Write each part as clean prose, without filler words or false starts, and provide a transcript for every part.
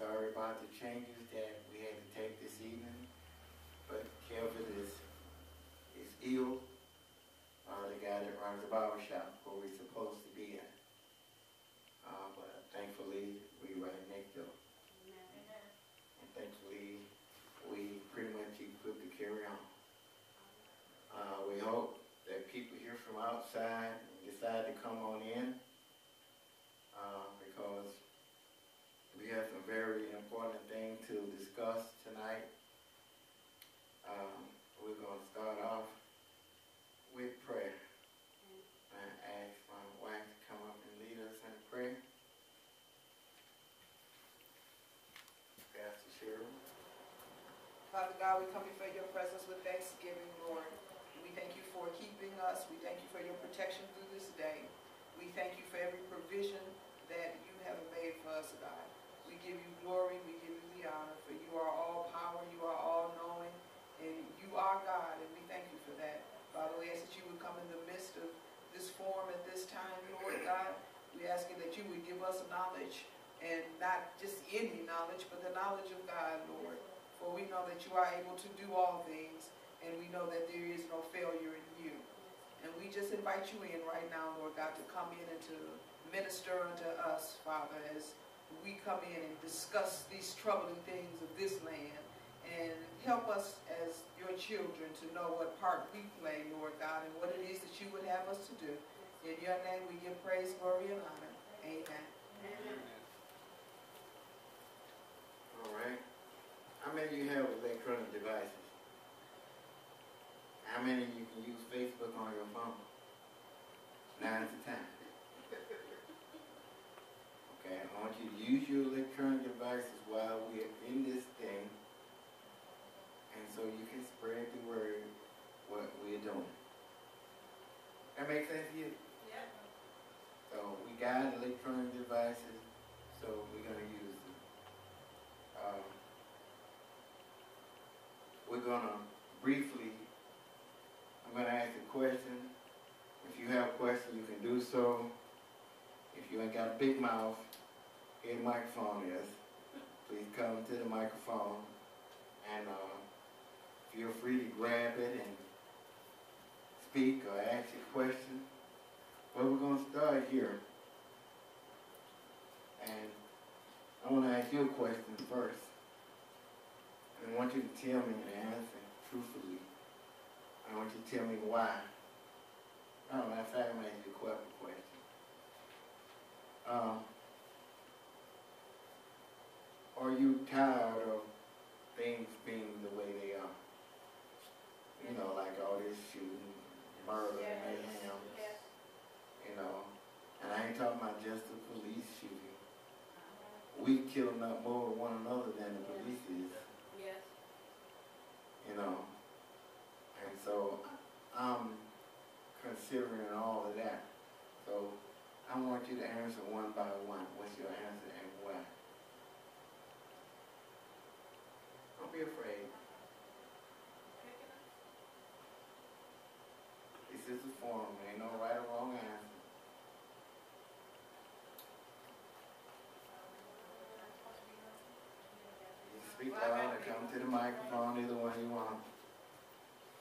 sorry about the changes that we had to take this evening, but Kelvin is ill. The guy that runs the barber shop where we're supposed to be at. But thankfully, we right next door. And thankfully, we pretty much equipped to carry on. We hope that people here from outside decide to come on in because we have some very important things to discuss tonight. We're going to start off with prayer. I ask my wife to come up and lead us in prayer. Pastor Cheryl. Father God, we come before your presence with thanksgiving, Lord. We thank you for keeping us. We thank you for your protection through this day. We thank you for every provision that you have made for us, God. We give you glory. We give you the honor, for you are all power. You are all knowing. And you are God, and we thank you for that. Father, we ask that you would come in the midst of this forum at this time, Lord God. We ask you that you would give us knowledge, and not just any knowledge, but the knowledge of God, Lord. For we know that you are able to do all things, and we know that there is no failure in you. And we just invite you in right now, Lord God, to come in and to minister unto us, Father, as we come in and discuss these troubling things of this land. And help us as your children to know what part we play, Lord God, and what it is that you would have us to do. In your name we give praise, glory, and honor. Amen. Amen. All right. How many of you have electronic devices? How many of you can use Facebook on your phone? 9 at a time. Okay, I want you to use your electronic devices while we're in this thing, and so you can spread the word what we're doing. That makes sense to you? Yeah. So we got electronic devices, so we're going to use them. We're going to briefly, I'm going to ask a question. If you have a question, you can do so. If you ain't got a big mouth, here the microphone is. Please come to the microphone and feel free to grab it and speak or ask a question. But we're going to start here. And I want to ask you a question first. And I want you to tell me the answer truthfully. I want you to tell me why. Oh, matter of fact, I'm going to ask you a question. Are you tired of things being the way they are? You know, like all this shooting, murder, mayhem. You know, and I ain't talking about just the police shooting. We killing up more of one another than the police is. Yes. You know, and so I'm considering all of that. So I want you to answer one by one. What's your answer and why? Don't be afraid. This is a forum. There ain't no right or wrong answer. You speak loud and come to the microphone, either one you want.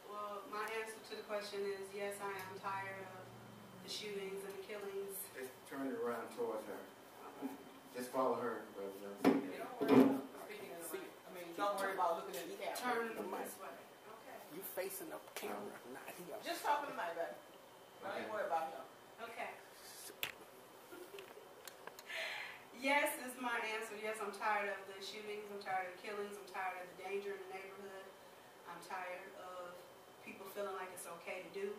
Well, my answer to the question is yes, I am tired of the shootings and the killings. Just turn it around towards her. Just follow her, brother. Don't worry about looking at the camera. Turn this way. Okay. You facing the camera, not here. Just talking to my baby. Don't even worry about him. Okay. Yes is my answer. Yes, I'm tired of the shootings. I'm tired of the killings. I'm tired of the danger in the neighborhood. I'm tired of people feeling like it's okay to do.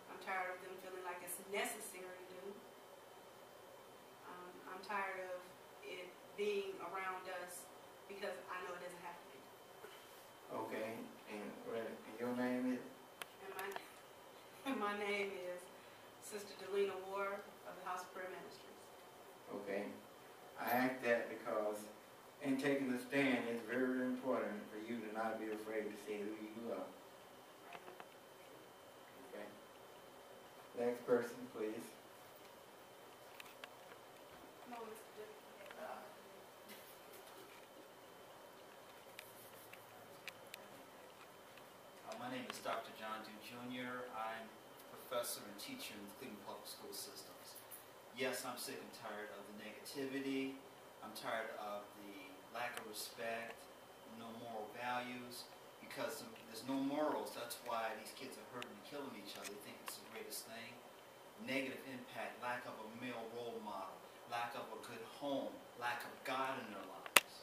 I'm tired of them feeling like it's necessary to do. I'm tired of it being around us because I know it doesn't have to be. Okay, and your name is? And my name is Sister Delina Ward of the House of Prayer Ministries. Okay. I ask that because in taking a stand, it's very important for you to not be afraid to say who you are. Okay. Next person, please. is Dr. John Dew Jr. I'm professor and teacher in the Cleveland Public School Systems. Yes, I'm sick and tired of the negativity. I'm tired of the lack of respect, no moral values, because there's no morals. That's why these kids are hurting and killing each other. They think it's the greatest thing. Negative impact, lack of a male role model, lack of a good home, lack of God in their lives.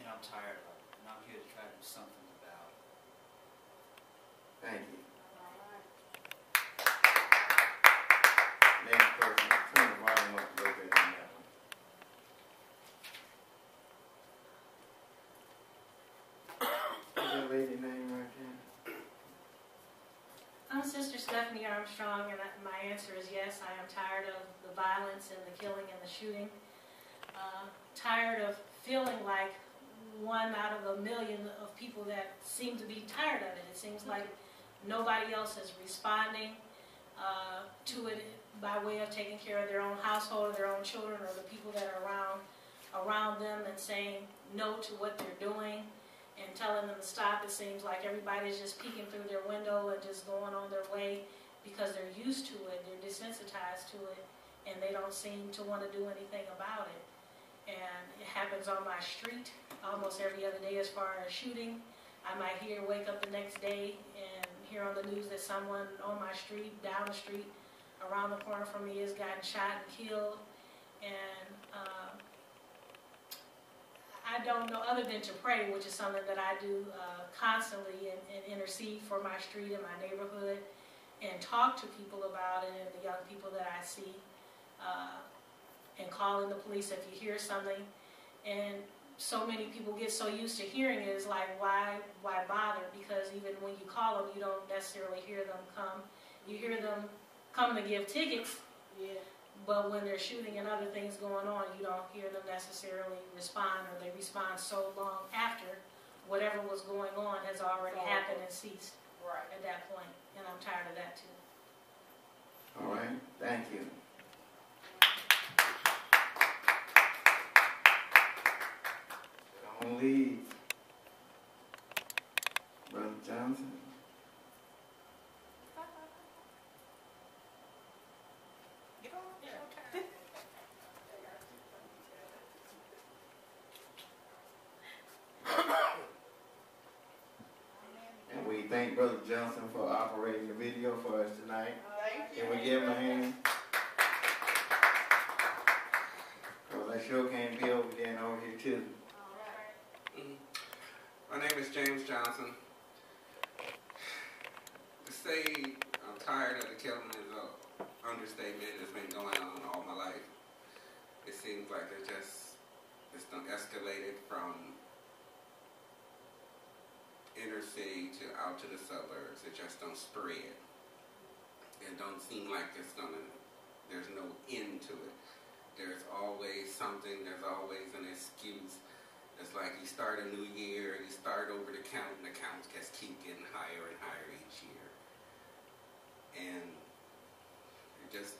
And I'm tired of it. And I'm here to try to do something about it. Thank you. Next person, turn the volume up a little bit on that one. What's that lady name right there? I'm Sister Stephanie Armstrong, and my answer is yes. I am tired of the violence and the killing and the shooting. Tired of feeling like one out of a million of people that seem to be tired of it. It seems like nobody else is responding to it by way of taking care of their own household, or their own children, or the people that are around them, and saying no to what they're doing and telling them to stop. It seems like everybody's just peeking through their window and just going on their way because they're used to it, they're desensitized to it, and they don't seem to want to do anything about it. And it happens on my street almost every other day as far as shooting. I might wake up the next day and hear on the news that someone on my street, down the street, around the corner from me has gotten shot and killed. And I don't know, other than to pray, which is something that I do constantly, and intercede for my street and my neighborhood, and talk to people about it, and the young people that I see, and calling the police if you hear something. And so many people get so used to hearing it, it's like, why bother? Because even when you call them, you don't necessarily hear them come. You hear them come to give tickets, but when they're shooting and other things going on, you don't hear them necessarily respond, or they respond so long after whatever was going on has already happened and ceased at that point. And I'm tired of that too. All right, thank you. On lead, Brother Johnson. And we thank Brother Johnson for operating the video for us tonight. Thank you. Can we give him a hand? Because I sure can't be over there and over here too. My name is James Johnson. To say I'm tired of the killing is an understatement. It's been going on all my life. It seems like it's done escalated from inner city to out to the suburbs. It just don't spread. It don't seem like there's no end to it. There's always something, there's always an excuse. It's like you start a new year, you start over the count, and the counts just keep getting higher and higher each year. And you just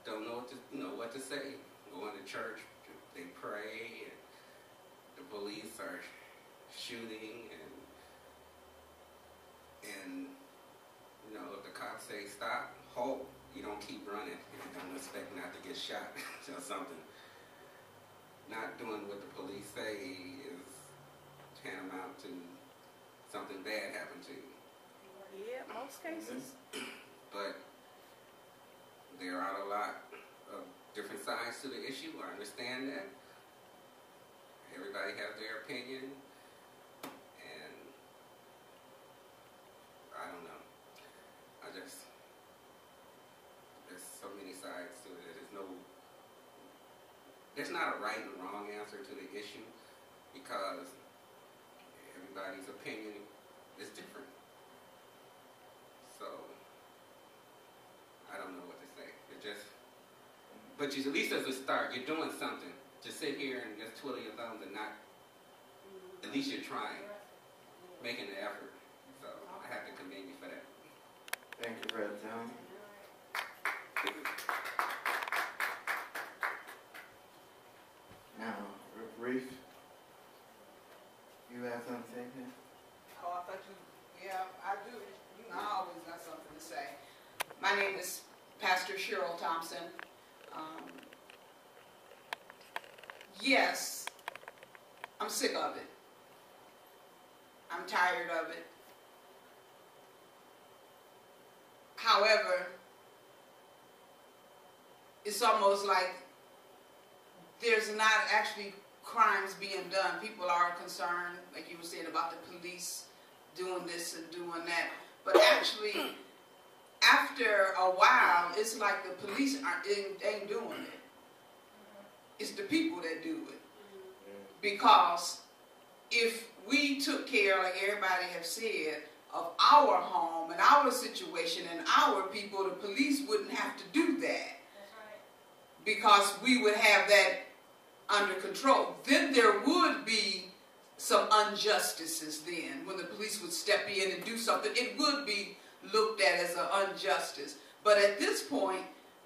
don't know what to say. Going to church, they pray, and the police are shooting, and if the cops say stop, halt, you don't keep running. You don't expect not to get shot or something. Not doing what the police say is tantamount to something bad happened to you. Yeah, most cases. But there are a lot of different sides to the issue. I understand that. Everybody has their opinion. And I don't know. There's so many sides to it. There's not a right and wrong answer to the issue, because everybody's opinion is different. So I don't know what to say. But at least as a start, you're doing something. To sit here and just twiddle your thumbs and not, at least you're trying, making the effort. So I have to commend you for that. Thank you, Brother Johnson. Now, Reef, you have something to say here? Oh, I thought you, yeah, I do. My name is Pastor Cheryl Thompson. Yes, I'm sick of it. I'm tired of it. However, it's almost like there's not actually crimes being done. People are concerned, like you were saying, about the police doing this and doing that. But actually, after a while, it's like the police ain't doing it. It's the people that do it. Because if we took care, like everybody have said, of our home and our situation and our people, the police wouldn't have to do that. That's right. Because we would have that under control. Then there would be some injustices then. When the police would step in and do something, it would be looked at as an injustice. But at this point,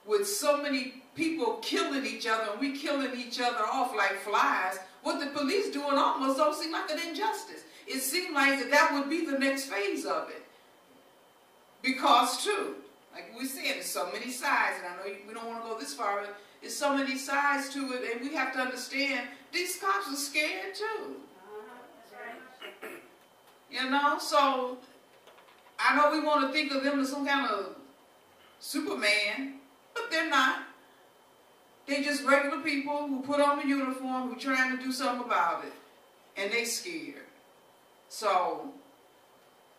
with so many people killing each other and we killing each other off like flies, what the police doing almost don't seem like an injustice. It seemed like that would be the next phase of it. Because too, like we said, there's so many sides, and I know we don't want to go this far, but there's so many sides to it, and we have to understand these cops are scared too. That's right. You know, so I know we want to think of them as some kind of Superman, but they're not. They're just regular people who put on the uniform, who trying to do something about it, and they scared. So,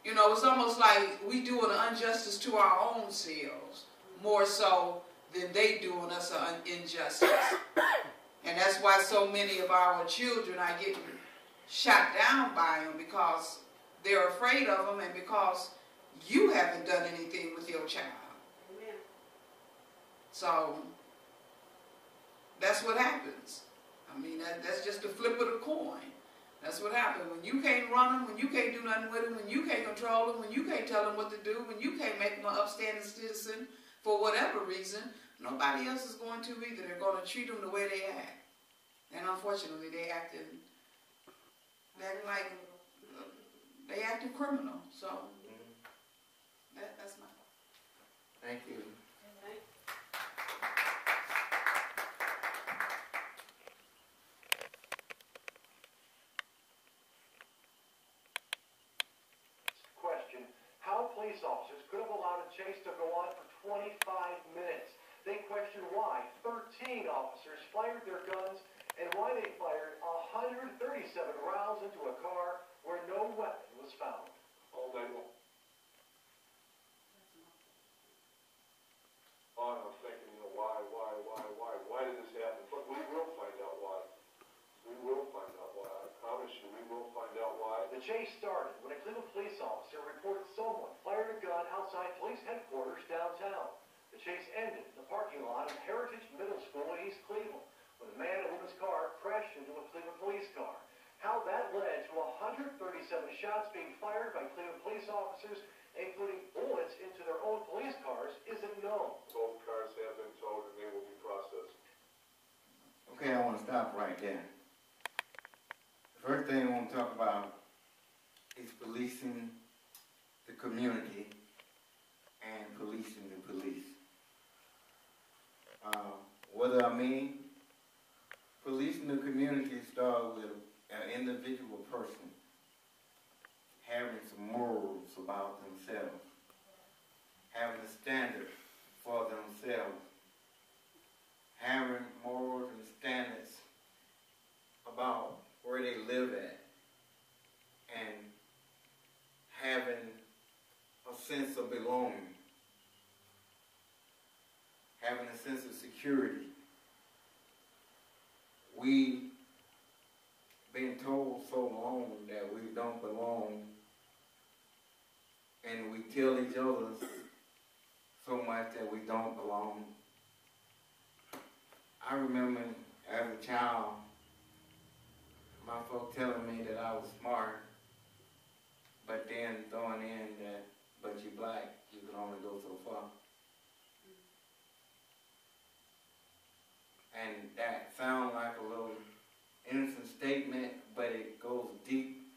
you know, it's almost like we doing an injustice to our own selves, more so than they doing us an injustice. And that's why so many of our children are getting shot down by them, because they're afraid of them and because you haven't done anything with your child. Amen. So that's what happens. I mean, that's just the flip of the coin. That's what happens. When you can't run them, when you can't do nothing with them, when you can't control them, when you can't tell them what to do, when you can't make them an upstanding citizen for whatever reason, nobody else is going to either. They're going to treat them the way they act. And unfortunately, they acting criminal. So that's my thought. Thank you. Question: how police officers could have allowed a chase to go on for 25 minutes. They question why 13 officers fired their guns and why they fired 137 rounds into a car where no weapon was found. All day long. Oh, and I'm thinking, you know, why did this happen? But we will find out why. We will find out why. I promise you, we will find out why. The chase started when a Cleveland police officer reported someone fired a gun outside police headquarters downtown. The chase ended in the parking lot of Heritage Middle School in East Cleveland when a man and woman's car crashed into a Cleveland police car. How that led to 137 shots being fired by Cleveland police officers, including bullets into their own police cars, isn't known. Both cars have been towed and they will be processed. Okay, I want to stop right there. The first thing I want to talk about is policing the community and policing the police. What do I mean? Policing the community starts with an individual person having some morals about themselves, having a standard for themselves, having morals and standards about where they live at, and having a sense of belonging, having a sense of security. We've been told so long that we don't belong, and we tell each other so much that we don't belong. I remember as a child, my folks telling me that I was smart, but then throwing in that, but you're black, you can only go so far. And that sounds like a little innocent statement, but it goes deep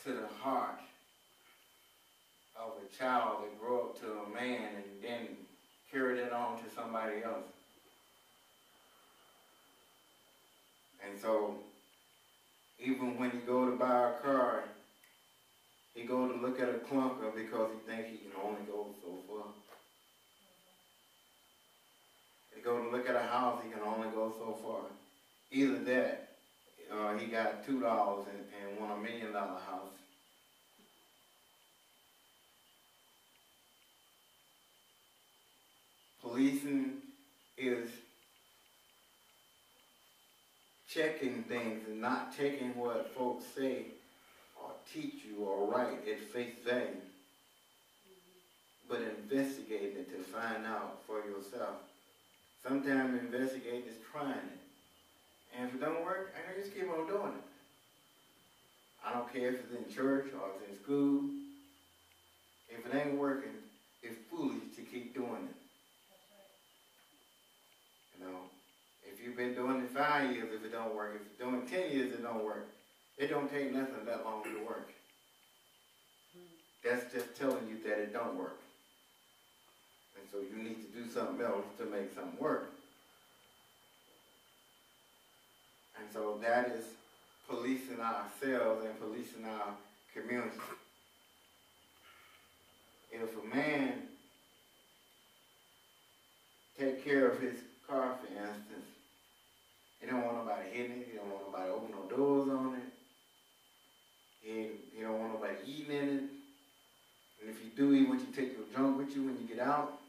to the heart of a child that grew up to a man and then somebody else. And so, even when he go to buy a car, he go to look at a clunker because he thinks he can only go so far. He go to look at a house, he can only go so far. Either that, he got $2 and won $1 million house. Policing is checking things and not taking what folks say or teach you or write at face value, but investigating it to find out for yourself. Sometimes investigating is trying it. And if it don't work, I can just keep on doing it. I don't care if it's in church or it's in school. If it ain't working, it's foolish to keep doing it. You know, if you've been doing it 5 years, if it don't work, if you're doing 10 years, it don't work. It don't take nothing that long to work. That's just telling you that it don't work. And so you need to do something else to make something work. And so that is policing ourselves and policing our community. If a man take care of his car, for instance, he don't want nobody hitting it, he don't want nobody opening no doors on it, he don't want nobody eating in it, and if you do, he wants you to take your junk with you when you get out.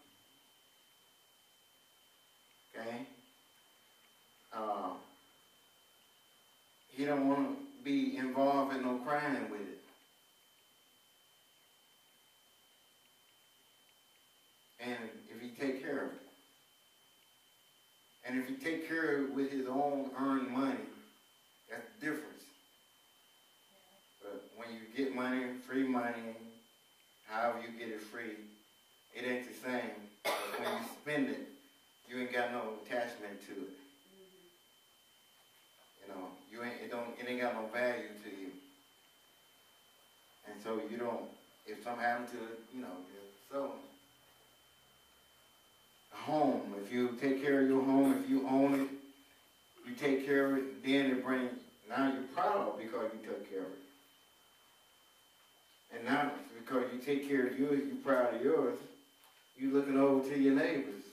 Okay? He don't want to be involved in no crime with it. And if he take care of it. And if he take care of it with his own earned money, that's the difference. But when you get money, free money, however you get it free, it ain't the same. But when you spend it, you ain't got no attachment to it. You know, it ain't got no value to you. And so you don't, if something happened to it, you know, so a home, if you take care of your home, if you own it, you take care of it, then it brings, now you're proud because you took care of it. And now, because you take care of yours, you're proud of yours, you looking over to your neighbors.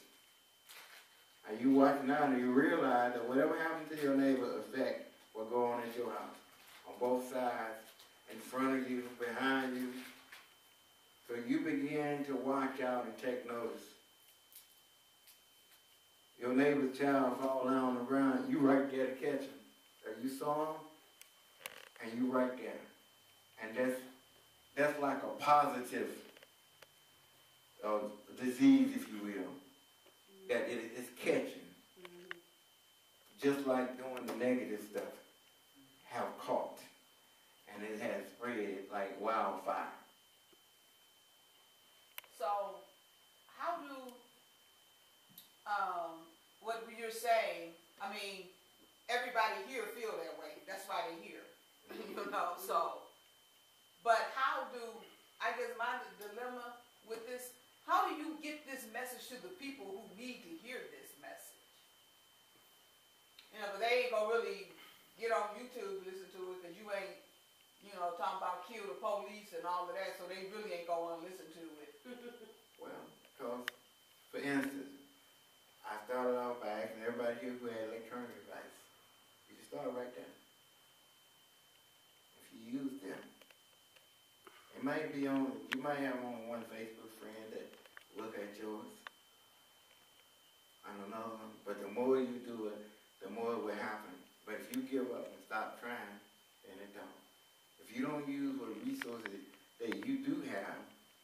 And you watching out and you realize that whatever happens to your neighbor affects what goes on at your house. On both sides, in front of you, behind you. So you begin to watch out and take notice. Your neighbor's child fall down on the ground, you right there to catch him. You saw him, and you right there. And that's like a positive disease, if you will, that it is catching. Just like doing the negative stuff have caught, and it has spread like wildfire. So, how do, what you're saying, I mean, everybody here feel that way. That's why they're here, you know, so. But how do, I guess my dilemma with this, how do you get this message to the people who need to hear this message? You know, but they ain't gonna really get on YouTube to listen to it because you ain't, you know, talking about kill the police and all of that, so they really ain't gonna want to listen to it. Well, because, for instance, I started off by asking everybody here who had electronic device. You should start right there. If you use them, it might be on, you might have on one Facebook friend that look at yours and another one, but the more you do it, the more it will happen. But if you give up and stop trying, then it don't. If you don't use what resources that you do have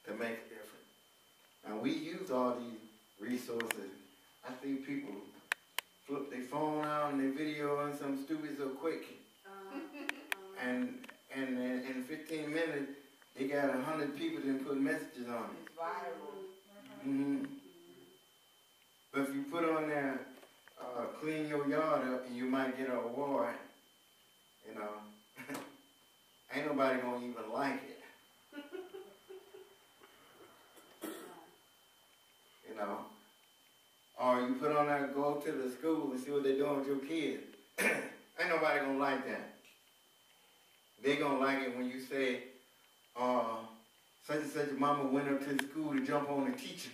to make a difference. Now we use all these resources. I see people flip their phone out and their video on some stupid so quick. And in 15 minutes, they got 100 people that put messages on it. It's viral. Mm-hmm. But if you put on there, clean your yard up and you might get an award, you know, ain't nobody gonna even like it. You know, or you put on that, go to the school and see what they're doing with your kids. Ain't nobody gonna like that. They gonna like it when you say, such and such a mama went up to the school to jump on the teacher.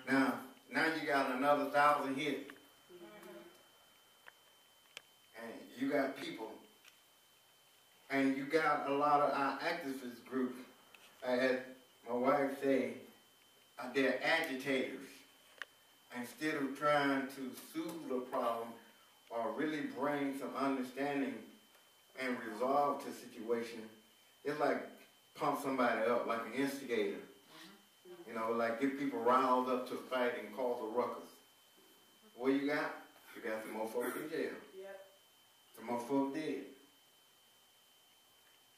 Yeah. Now you got another 1,000 hits. And you got people. And you got a lot of our activist groups, as my wife say, they're agitators. Instead of trying to soothe the problem or really bring some understanding and resolve the situation, it's like pump somebody up, like an instigator. You know, like get people riled up to fight and cause a ruckus. What you got? You got some more folks in jail. Yep. Some more folks dead.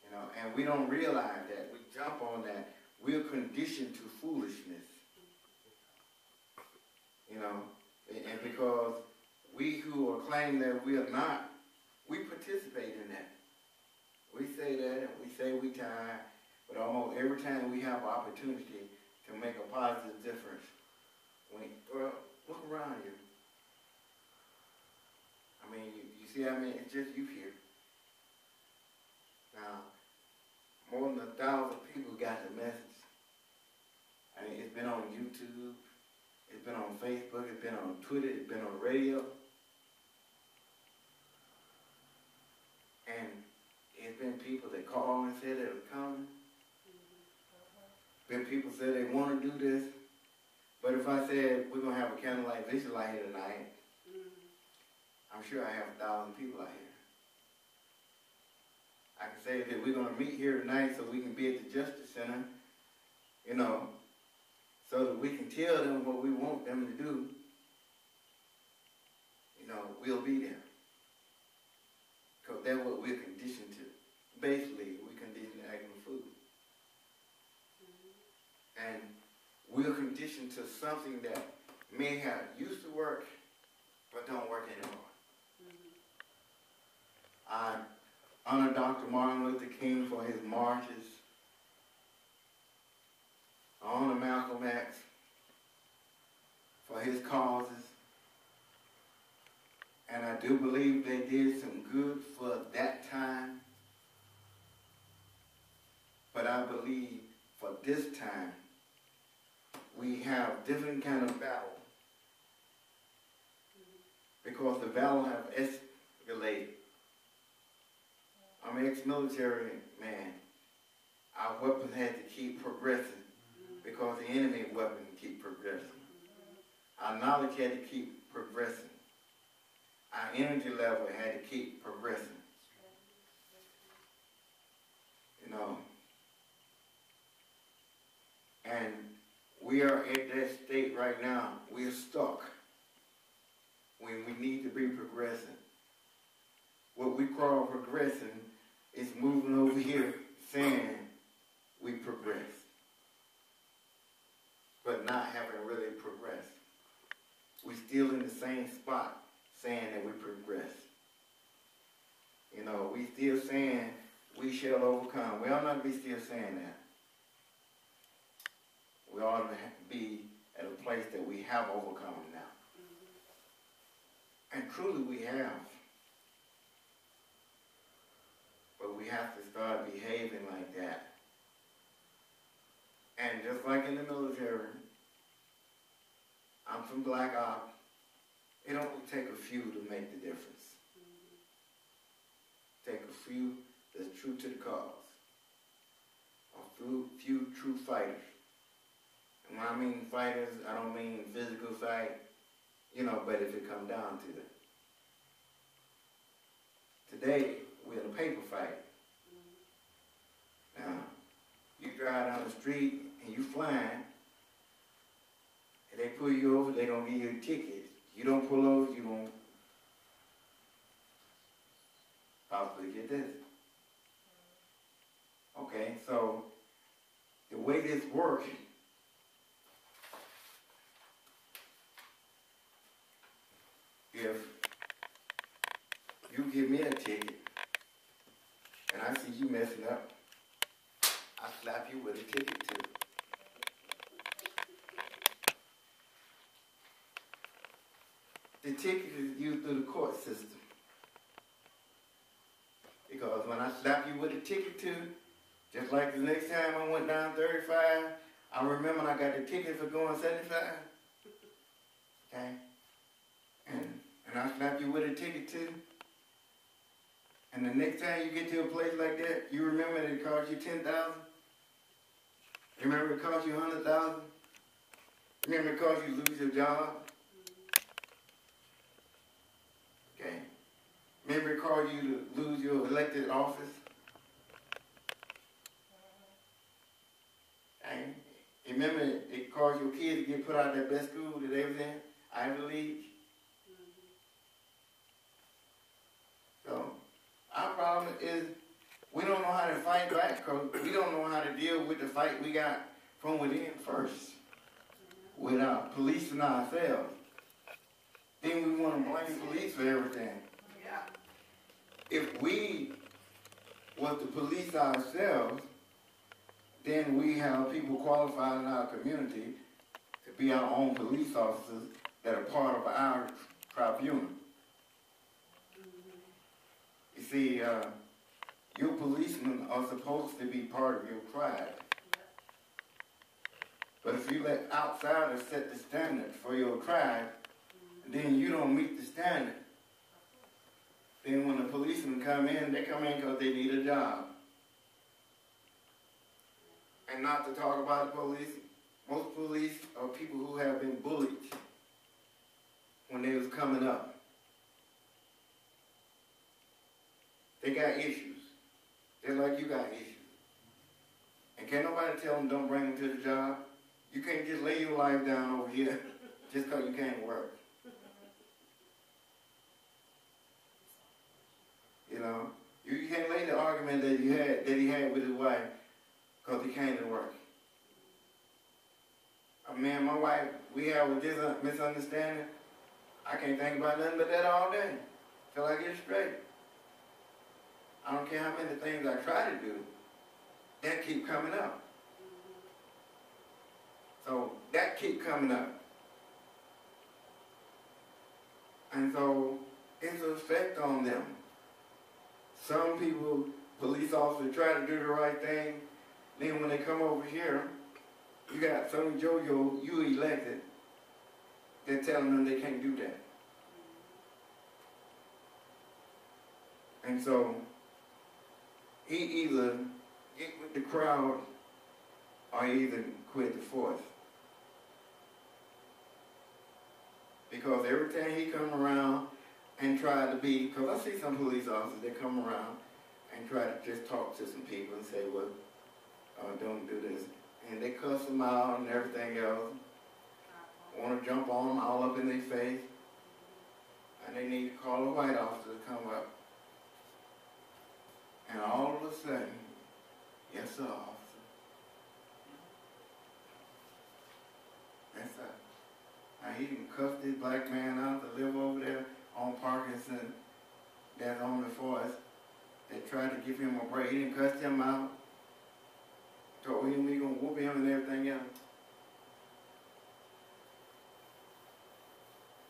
You know, and we don't realize that. We jump on that. We're conditioned to foolishness. You know, and because we who are claiming that we are not, we participate in that. We say that and we say we tired, but almost every time we have opportunity to make a positive difference, well, look around you. I mean, you see, it's just you here. Now, more than 1,000 people got the message. I mean, it's been on YouTube, it's been on Facebook, it's been on Twitter, it's been on radio. And it's been people that called and said they were coming. Been people said they want to do this. But if I said we're going to have a candlelight vigil out here tonight, I'm sure I have 1,000 people out here. I can say that we're going to meet here tonight so we can be at the Justice Center, you know, so that we can tell them what we want them to do. You know, we'll be there. Because that's what we're conditioned to. Basically, we're conditioned to acting food. And we're conditioned to something that may have used to work, but don't work anymore. I honor Dr. Martin Luther King for his marches. I honor Malcolm X for his causes. And I do believe they did some good for that time. But I believe for this time, we have different kind of battle. Because the battle have escalated. I'm an ex-military man. Our weapons had to keep progressing because the enemy weapon keep progressing. Our knowledge had to keep progressing. Our energy level had to keep progressing. You know. And we are at that state right now. We're stuck when we need to be progressing. What we call progressing is moving over here saying we progress, but not having really progressed. We're still in the same spot saying that we progress. You know, we still saying we shall overcome. We ought not be still saying that. We ought to be at a place that we have overcome now. And truly we have. But we have to start behaving like that. And just like in the military, I'm from Black Ops. It only take a few to make the difference. Take a few that's true to the cause. A few true fighters. And when I mean fighters, I don't mean physical fight, you know, but if it comes down to it. Today, we're in a paper fight. Now, you drive down the street and you flying, and they pull you over, they're going to give you a ticket. You don't pull over, you won't possibly get this. Okay, so the way this works, if you give me a ticket and I see you messing up, I slap you with a ticket too. ticket is used through the court system. Because when I slap you with a ticket too, just like the next time I went down 35, I remember I got the ticket for going 75. Okay? And I slap you with a ticket too. And the next time you get to a place like that, you remember that it cost you $10,000? Remember it cost you $100,000? Remember it cost you lose your job? Okay. Remember it caused you to lose your elected office? Okay. Remember it caused your kids to get put out of that best school that they was in, Ivy League? So, our problem is we don't know how to fight back because we don't know how to deal with the fight we got from within first, without policing ourselves. Then we want to blame police for everything. Yeah. If we was to police ourselves, then we have people qualified in our community to be our own police officers that are part of our tribunal. You see, your policemen are supposed to be part of your tribe. But if you let outsiders set the standard for your tribe, then you don't meet the standard. Then when the policemen come in, they come in because they need a job. And not to talk about the police, most police are people who have been bullied when they was coming up. They got issues. They're like you got issues. And can't nobody tell them don't bring them to the job. You can't just lay your life down over here just because you can't work. You know, you can't lay the argument that he had with his wife because he came to work. Me and my wife, we have a misunderstanding. I can't think about nothing but that all day till I get it straight. I don't care how many things I try to do, that keep coming up. So that keep coming up. And so it's an effect on them. Some people, police officers, try to do the right thing. Then when they come over here, you got some JoJo you elected, they're telling them they can't do that. And so he either get with the crowd or either quit the force. Because every time he come around and try to be, because I see some police officers that come around and try to just talk to some people and say, well, don't do this. And they cuss them out and everything else. Want to jump on them all up in their face. And they need to call a white officer to come up. And all of a sudden, yes sir, officer. Yes sir. Now he done cussed this black man out to live over there on Parkinson. That's on the force. They tried to give him a break. He didn't cuss him out. Told him he gonna whoop him and everything else.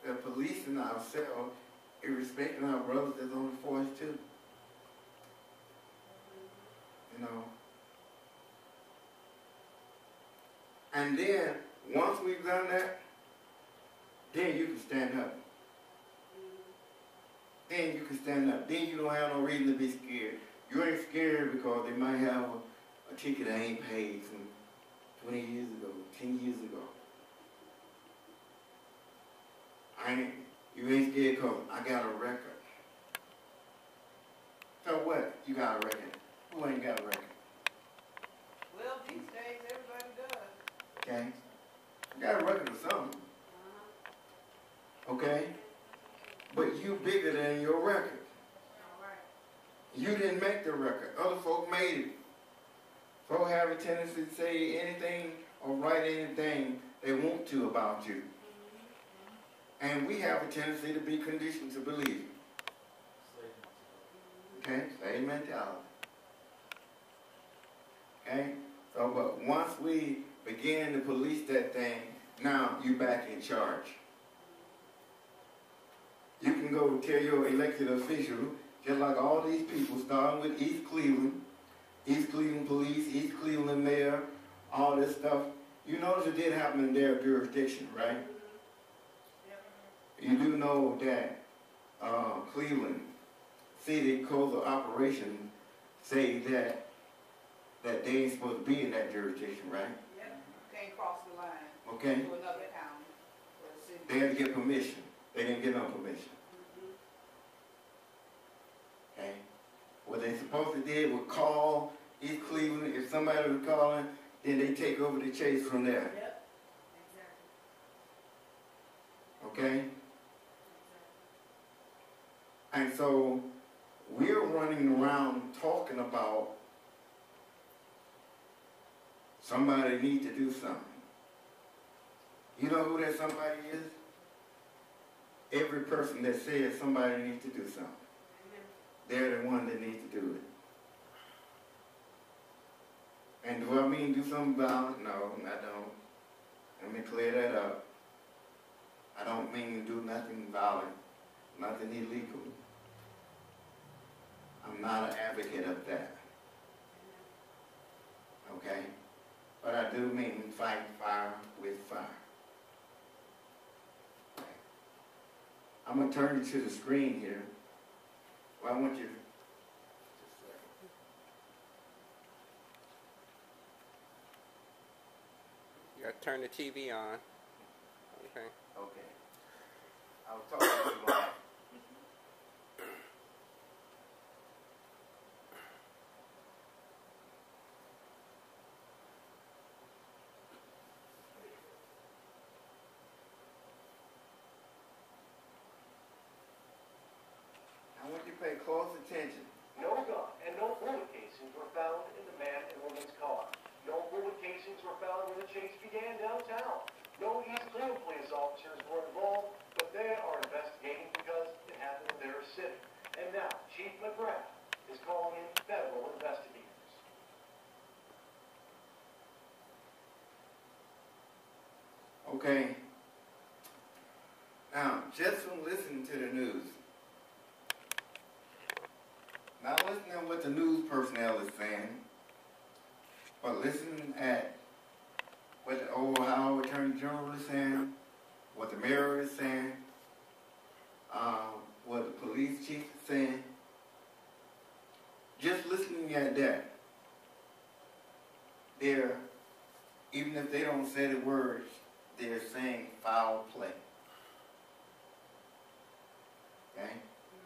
They're policing ourselves, irrespecting our brothers that's on the force too. You know. And then, once we've done that, then you can stand up. Then you can stand up. Then you don't have no reason to be scared. You ain't scared because they might have a ticket I ain't paid from 20 years ago, 10 years ago. You ain't scared because I got a record. So what? You got a record. Who ain't got a record? Well, these days everybody does. Okay? You got a record of something. Okay? But you bigger than your record. You didn't make the record. Other folk made it. Folk have a tendency to say anything or write anything they want to about you. And we have a tendency to be conditioned to believe it. Okay? Slave mentality. Okay? So, but once we begin to police that thing, now you back in charge. can go tell your elected official, just like all these people, starting with East Cleveland Police, East Cleveland Mayor, all this stuff. You notice it did happen in their jurisdiction, right? You do know that Cleveland City Codes of Operations say that they ain't supposed to be in that jurisdiction, right? Yep. Can't cross the line. Okay. To another county or a city. They had to get permission. They didn't get no permission. Okay. What they supposed to did was call East Cleveland. If somebody was calling, then they take over the chase from there. Yep. Exactly. Okay? And so we're running around talking about somebody need to do something. You know who that somebody is? Every person that says somebody needs to do something. They're the one that needs to do it. And do I mean do something violent? No, I don't. Let me clear that up. I don't mean to do nothing violent, nothing illegal. I'm not an advocate of that. Okay? But I do mean fight fire with fire. Okay. I'm going to turn you to the screen here. Well, I want you. You gotta turn the TV on. Okay. Okay. I was talking too long. I want you to pay close attention. No gun and no bullet casings were found in the man and woman's car. No bullet casings were found when the chase began downtown. No East Cleveland police officers were involved, but they are investigating because it happened in their city. And now, Chief McGrath is calling in federal investigators. Okay. Now, just from listening to the news, not listening to what the news personnel is saying, but listening at what the Ohio Attorney General is saying, what the mayor is saying, what the police chief is saying, just listening at that, they're, even if they don't say the words, they're saying foul play. Okay?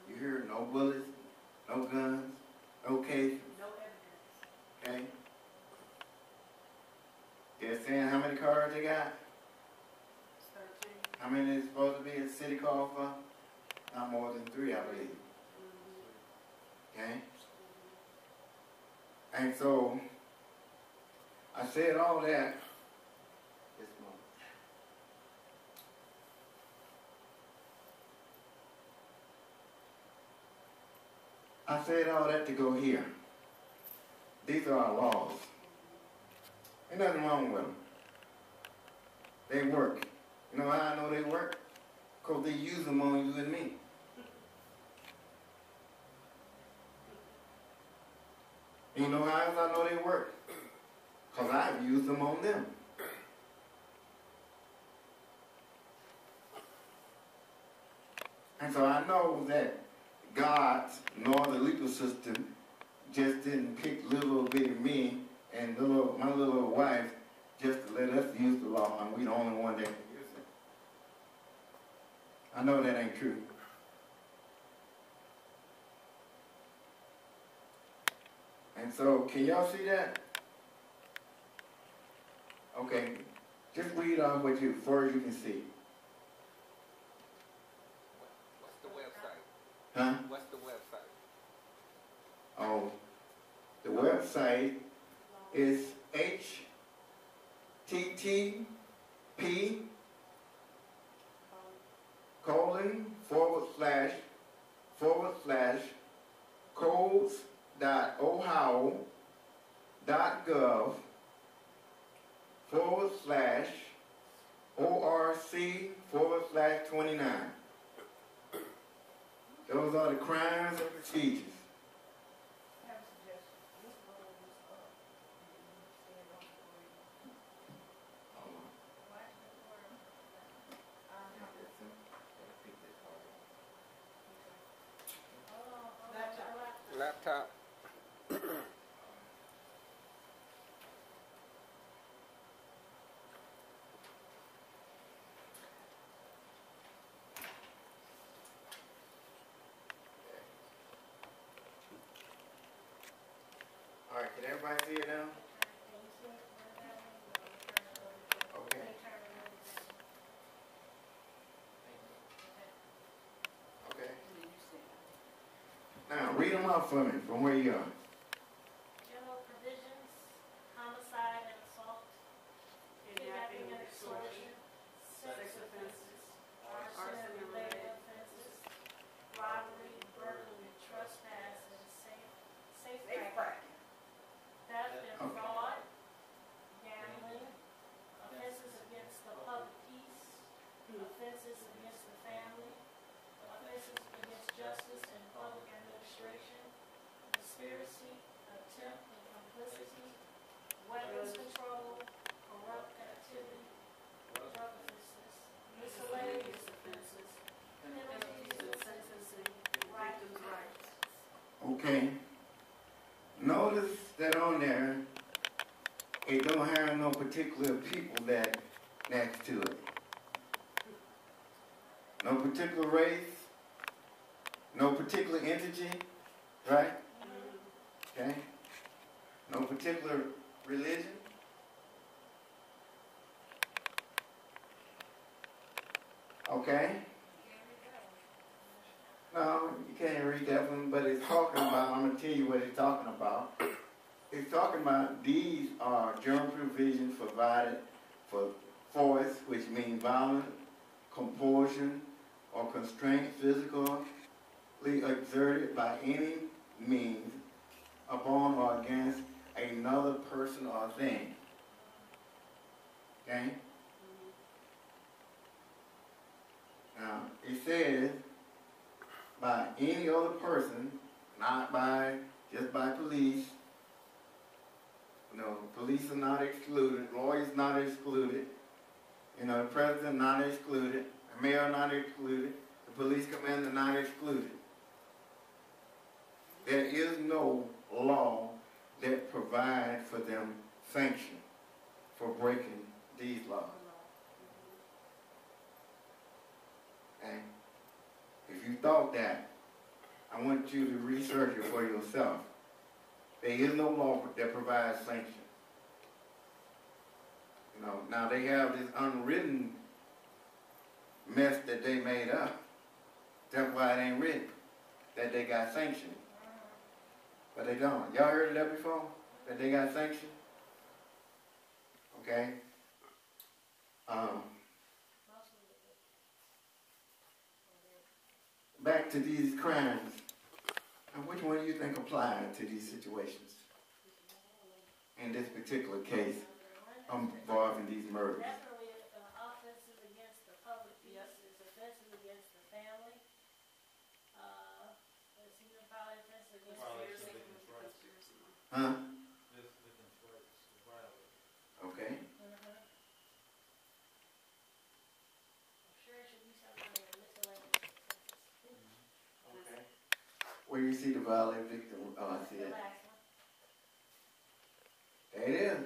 You hear no bullets, no guns, no cases. No evidence. Okay? They're saying how many cars they got? 13. How many is supposed to be a city call for? Not more than 3, I believe. Okay? And so, I said all that this morning. I said all that to go here. These are our laws. Ain't nothing wrong with them. They work. You know how I know they work? Because they use them on you and me. And you know how else I know they work? Because I've used them on them. And so I know that God nor the legal system just didn't pick little bitty me and my little wife just to let us use the law, and we the only one that can use it. I know that ain't true. And so, can y'all see that? Okay, just read off what you, far as you can see. What's the website? Huh? What's the website? Oh, the website is http://codes.ohio.gov/ORC/29. Those are the crimes and procedures. I have a suggestion. Let's vote on this up. Laptop. All right, can everybody see it now? Okay. Okay. Now, read them out for me from where you are. General provisions, homicide and assault, kidnapping and extortion, sex offenses, arson and related offenses, robbery, burglary, trespass, and safecracking, theft and fraud, gambling, offenses against the public peace, offenses against the family, offenses against justice and public administration, conspiracy, attempt and complicity, weapons control, corrupt activity, drug offenses, miscellaneous offenses, penalties and sentencing, victims' rights. Okay. Notice that on there, it don't have no particular people that next to it. No particular race, no particular entity, right? Okay. No particular religion. Okay. No, you can't read that one, but it's talking about, I'm going to tell you what it's talking about. It's talking about these are general provisions provided for force, which means violence, compulsion, or constraint physically exerted by any means upon or against another person or thing. Okay? Now, it says, by any other person, not by, just by police. No, police are not excluded, lawyers not excluded, the president not excluded, the mayor not excluded, the police commander not excluded. There is no law that provides for them sanction for breaking these laws. Okay? If you thought that, I want you to research it for yourself. There is no law that provides sanction. Now they have this unwritten mess that they made up. That's why it ain't written, that they got sanctioned. But they don't. Y'all heard of that before? That they got sanctioned? Okay? Back to these crimes. And which one do you think applied to these situations? In this particular case, involving these murders. Definitely offenses against the public peace, it's offenses against the family. It's even probably offenses against conspiracy. Huh? Okay. I'm sure it should be something in miscellaneous offenses. Okay. Where you see the violent victim, I see it. The last one. There it is.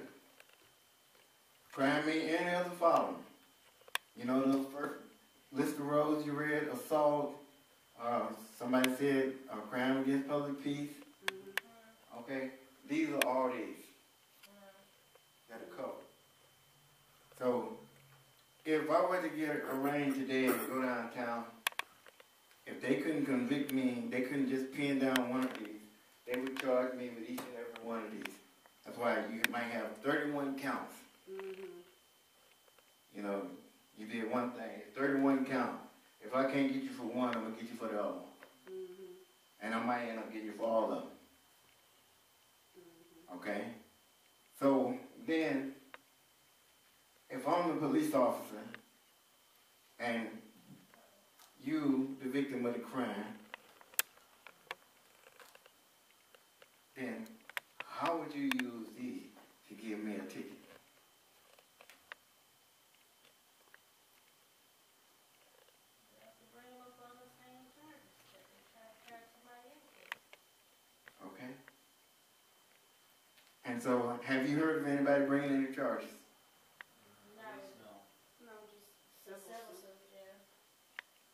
Crime mean any of the following. Those first list of rows you read, assault, somebody said crime against public peace. Okay, these are all these that are covered. So, if I were to get arraigned today and go downtown, if they couldn't convict me, they couldn't just pin down one of these, they would charge me with each and every one of these. That's why you might have 31 counts. You did one thing, it's 31 count. If I can't get you for one, I'm going to get you for the other one. And I might end up getting you for all of them. Okay? So then, if I'm a police officer and you, the victim of the crime, then how would you use these to give me a ticket? You have to bring them up on the same terms that they try to charge somebody else. Okay? And so, have you heard of anybody bringing any charges? No, No, just the civil civil suit. suit, yeah.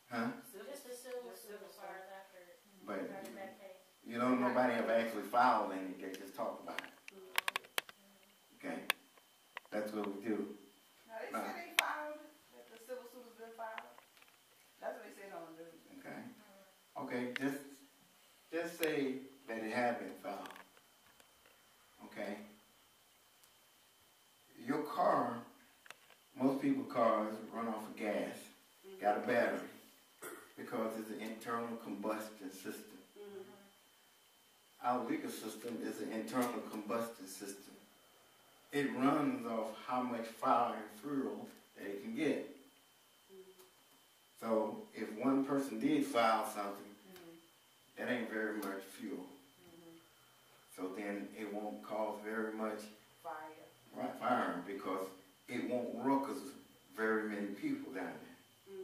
Huh? Just the civil suit as far as I've heard. But Regarding that case. you don't know nobody have actually filed any, they just talk about it. Okay? That's what we do. Now, they said they filed, that the civil suit has been filed. That's what they said on the news. Okay? Okay, just say that it had been filed. Okay? Your car, most people's cars run off of gas, got a battery, because it's an internal combustion system. Our legal system is an internal combustion system. It runs off how much fire and fuel that it can get. So if one person did file something, that ain't very much fuel. So then it won't cause very much fire because it won't ruckus very many people down there.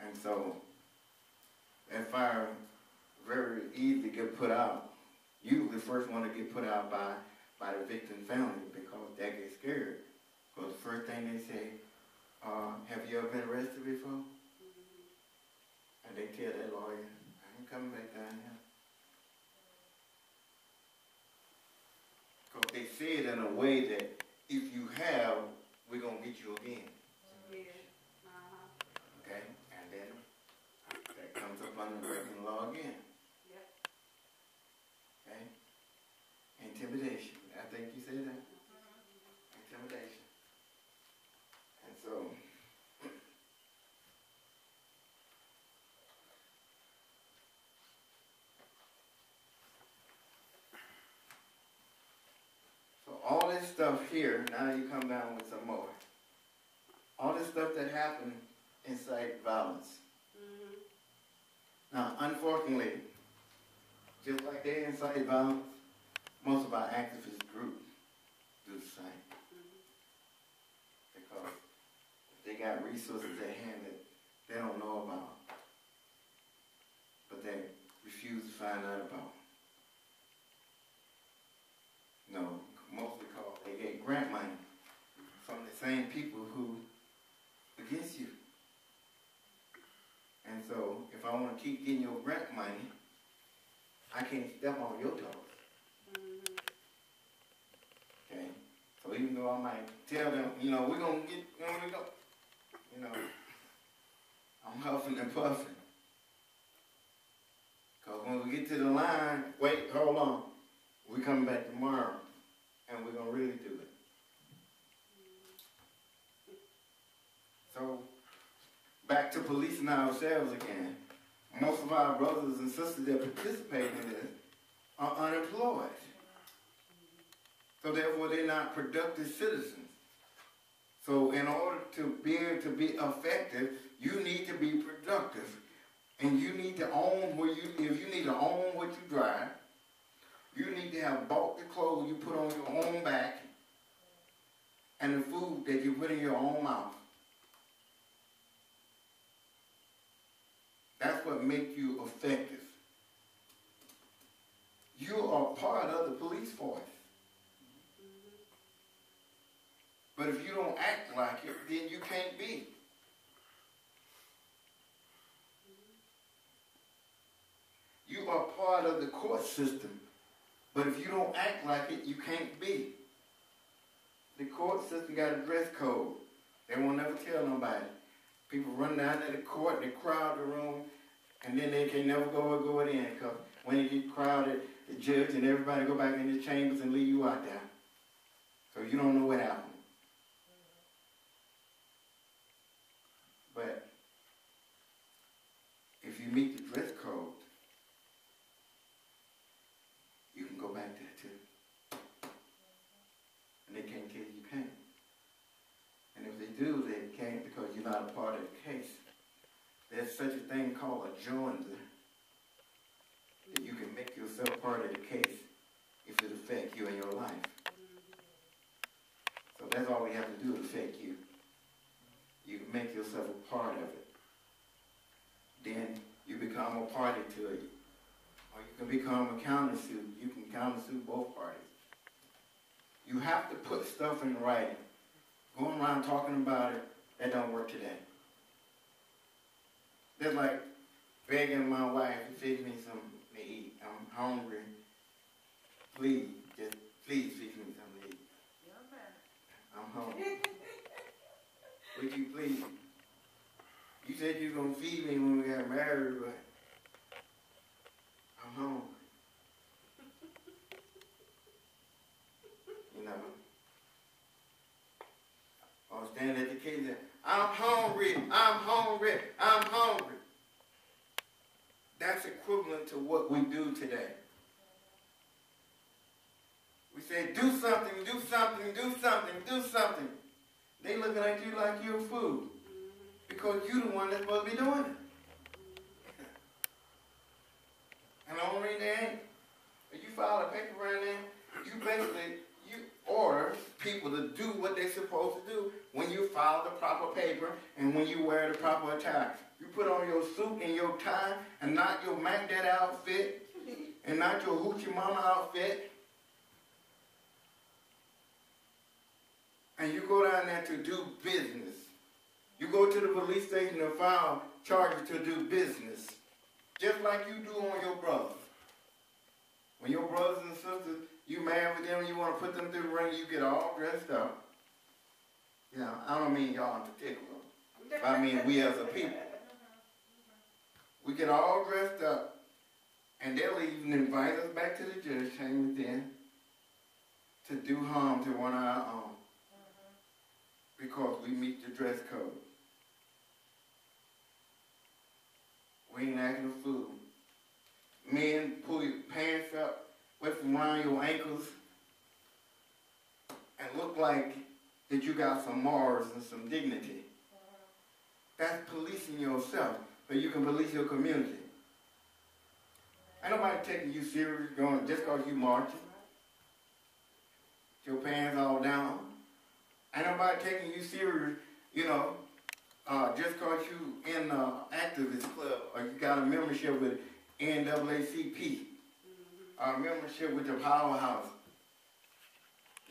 And so that fire very easily get put out. Usually the first one to get put out by the victim family because they get scared. Because the first thing they say, have you ever been arrested before? And they tell that lawyer, I ain't coming back down here. Because they say it in a way that if you have, we're going to get you again. Okay? And then that comes up under American law again. Okay? Intimidation. I think you said that? Intimidation. And so, all this stuff here, now you come down with some more. All this stuff that happened incite violence. Now, unfortunately, just like they incite violence, most of our activist groups do the same. Because they got resources at hand that they don't know about, but they refuse to find out about. No, mostly because they get grant money from the same people who against you. And so, if I want to keep getting your grant money, I can't step on your toes. Okay? So even though I might tell them, we're going to get, I'm huffing and puffing. Because when we get to the line, wait, hold on. We're coming back tomorrow, and we're going to really do it. So, back to policing ourselves again. Most of our brothers and sisters that participate in this are unemployed. So therefore, they're not productive citizens. So in order to be able to be effective, you need to be productive. And you need to own where you live. You need to own what you drive. You need to have bought the clothes you put on your own back and the food that you put in your own mouth. That's what makes you effective. You are part of the police force. But if you don't act like it, then you can't be. You are part of the court system. But if you don't act like it, you can't be. The court system got a dress code. They won't never tell nobody. People run down to the court, they crowd the room, and then they can never go in. Because when it get crowded, the judge and everybody go back in the chambers and leave you out there. So you don't know what happened. But if you meet the dress code, you can go back there too. And they can't tell you can't. And if they do, they can't because you're not a part of the case. There's such a thing called a joinder. That you can make yourself become a countersuit. You can countersuit both parties. You have to put stuff in writing. Going around talking about it, that don't work today. That's like begging my wife to feed me something to eat. I'm hungry. Please, just please feed me something to eat. I'm hungry. Would you please? You said you were going to feed me when we got married, but I'm hungry. You know, I was standing at the kitchen, I'm hungry, I'm hungry, I'm hungry. That's equivalent to what we do today. We say, do something, do something, do something, do something. They looking at you like you're a fool. Because you're the one that's supposed to be doing it. And the only reason they ain't, if you file a paper right now, you basically, you order people to do what they're supposed to do when you file the proper paper and when you wear the proper attire. You put on your suit and your tie and not your Mac Dad outfit and not your Hoochie Mama outfit. And you go down there to do business. You go to the police station and file charges to do business. Just like you do on your brothers. When your brothers and sisters, you married with them, you want to put them through the ring, you get all dressed up. You know, I don't mean y'all in particular, but I mean we as a people. We get all dressed up, and they'll even invite us back to the judge chamber then to do harm to one of our own. Because we meet the dress code. We ain't acting a fool. Men, pull your pants up, whip them around your ankles, and look like that you got some morals and some dignity. That's policing yourself, so you can police your community. Ain't nobody taking you serious going just because you marching. Your pants all down. Ain't nobody taking you serious, you know, just because you in the activist club or you got a membership with NAACP, or membership with the powerhouse,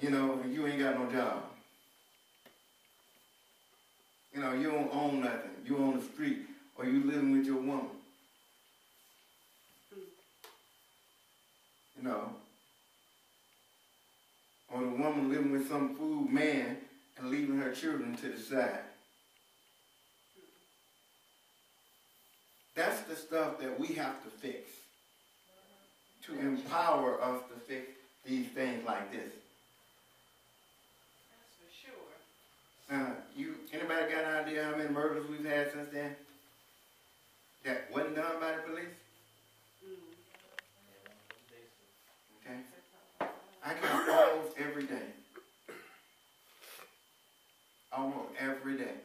you know, and you ain't got no job. You know, you don't own nothing. You on the street or you living with your woman. You know, or the woman living with some fool man and leaving her children to the side. That's the stuff that we have to fix to empower us to fix these things like this. That's for sure. Anybody got an idea how many murders we've had since then that wasn't done by the police? Okay. I count almost every day. Almost every day.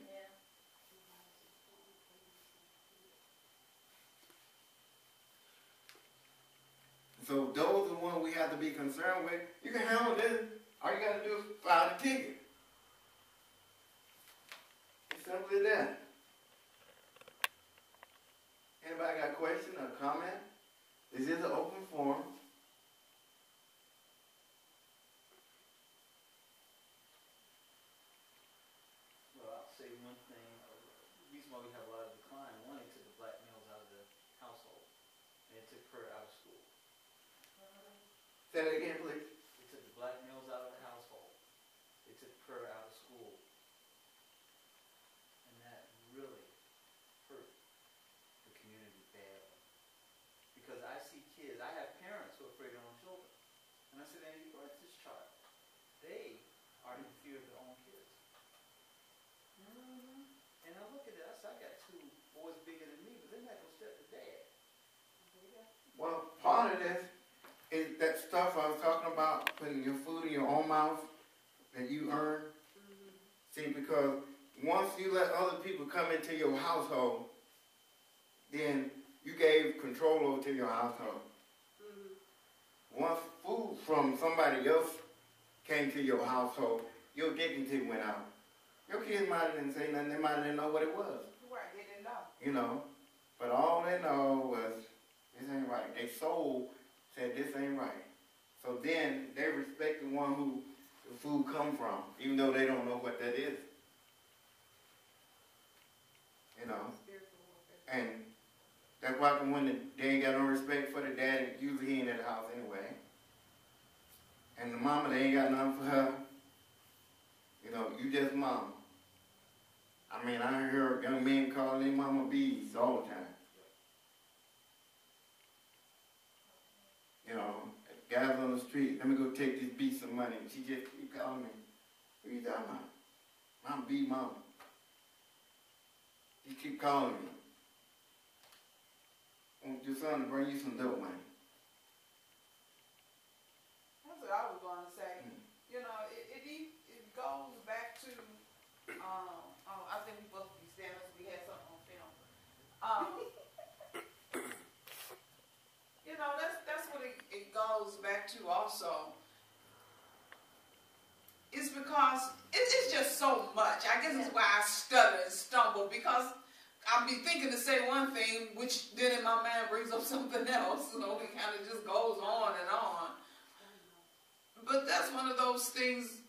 So those are the ones we have to be concerned with. You can handle this. All you got to do is file a ticket. It's simple as that. Anybody got a question or comment? This is an open forum. Well, I'll say one thing. The reason why we have a lot of decline, one, it took the black males out of the household, and it took her out of school. Say that again, please. It took the black males out of the household. It took her out of school. And that really hurt the community badly. Because I see kids, I have parents who are afraid of their own children. And I said, hey, you birthed this child. They are in fear of their own kids. And I look at it, I said, I got two boys bigger than me, but they're not going to step to dad. Well, part of this is that stuff I was talking about, putting your food in your own mouth that you earn. See, because once you let other people come into your household, then you gave control over to your household. Once food from somebody else came to your household, your dignity went out. Your kids might have didn't say nothing, they might have didn't know what it was. Right, they didn't know. You know, but all they know was, this ain't right. They sold said this ain't right. So then they respect the one who the food come from, even though they don't know what that is. You know? And that's why when they ain't got no respect for the daddy, usually he ain't at the house anyway. And the mama, they ain't got nothing for her. You know, you just mama. I mean, I heard young men calling their mama bees all the time. You know, guys on the street, let me go take this bee some money. And she just keep calling me. What are you talking about? I'm bee mama. She keep calling me. I want your son to bring you some dope money. That's what I was going to say. You know, it goes back to, I think we both be standing up, we had something on film. You know, that's what it goes back to also. It's because it's just so much. I guess it's why I stutter and stumble, because I'll be thinking to say one thing, which then in my mind brings up something else. You know, it kind of just goes on and on. But that's one of those things.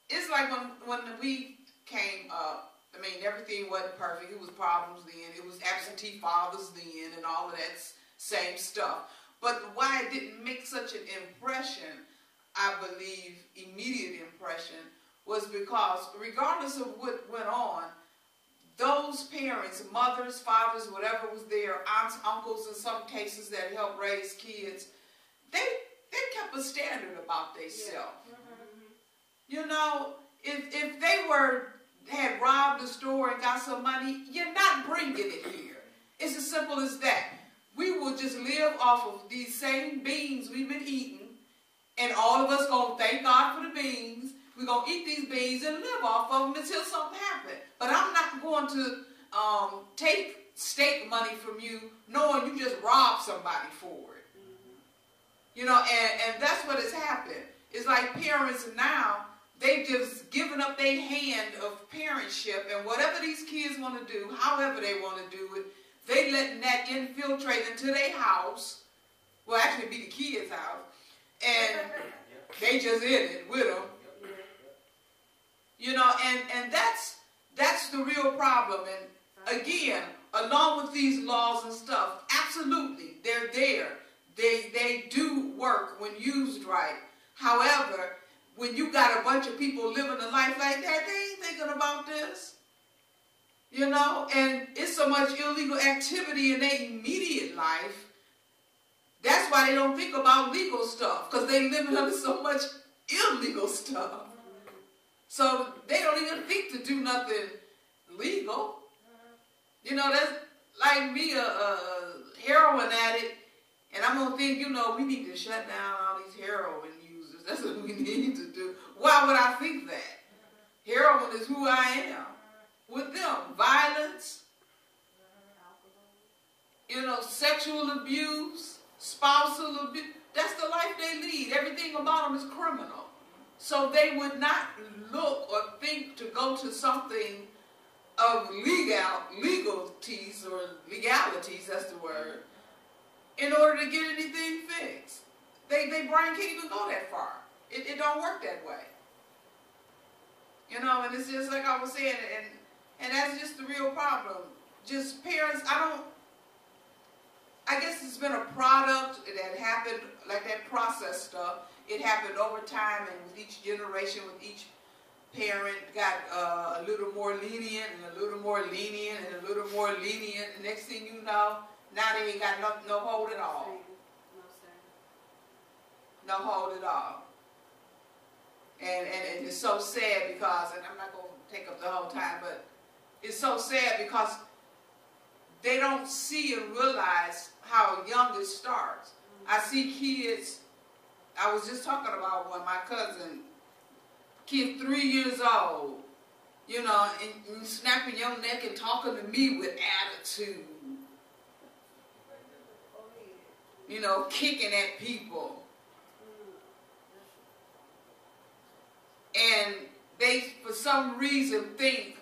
It's like when we came up, I mean, everything wasn't perfect. It was problems then. It was absentee fathers then and all of that same stuff. But why it didn't make such an impression, I believe, immediate impression, was because regardless of what went on, those parents, mothers, fathers, whatever was there, aunts, uncles, in some cases that helped raise kids, they kept a standard about themselves. Yeah. You know, if they had robbed a store and got some money, you're not bringing it here. It's as simple as that. We will just live off of these same beans we've been eating, and all of us going to thank God for the beans. We're going to eat these beans and live off of them until something happens. But I'm not going to take state money from you knowing you just robbed somebody for it. You know, and that's what has happened. It's like parents now, they've just given up their hand of parentship, and whatever these kids want to do, however they want to do it, they letting that infiltrate into their house. Well, actually be the kids' house. And they just in it with them. You know, and that's the real problem. And again, along with these laws and stuff, absolutely, they're there. They do work when used right. However, when you got a bunch of people living a life like that, they ain't thinking about this. You know, and it's so much illegal activity in their immediate life. That's why they don't think about legal stuff, because they live under so much illegal stuff. So they don't even think to do nothing legal. You know, that's like me, a heroin addict, and I'm going to think, you know, we need to shut down all these heroin users. That's what we need to do. Why would I think that? Heroin is who I am. With them, violence, you know, sexual abuse, spousal abuse, that's the life they lead. Everything about them is criminal. So they would not look or think to go to something of legalities, that's the word, in order to get anything fixed. Their brain can't even go that far. It don't work that way. You know, and it's just like I was saying, and that's just the real problem. Just parents, I guess it's been a product that happened, like that process stuff. It happened over time, and with each generation, with each parent got a little more lenient and a little more lenient and a little more lenient. And next thing you know, now they ain't got no hold at all. No hold at all. And it's so sad because, and I'm not going to take up the whole time, but it's so sad because they don't see and realize how young it starts. I see kids, I was just talking about one, my cousin, kid 3 years old, you know, and snapping your neck and talking to me with attitude. You know, kicking at people. And they, for some reason, think,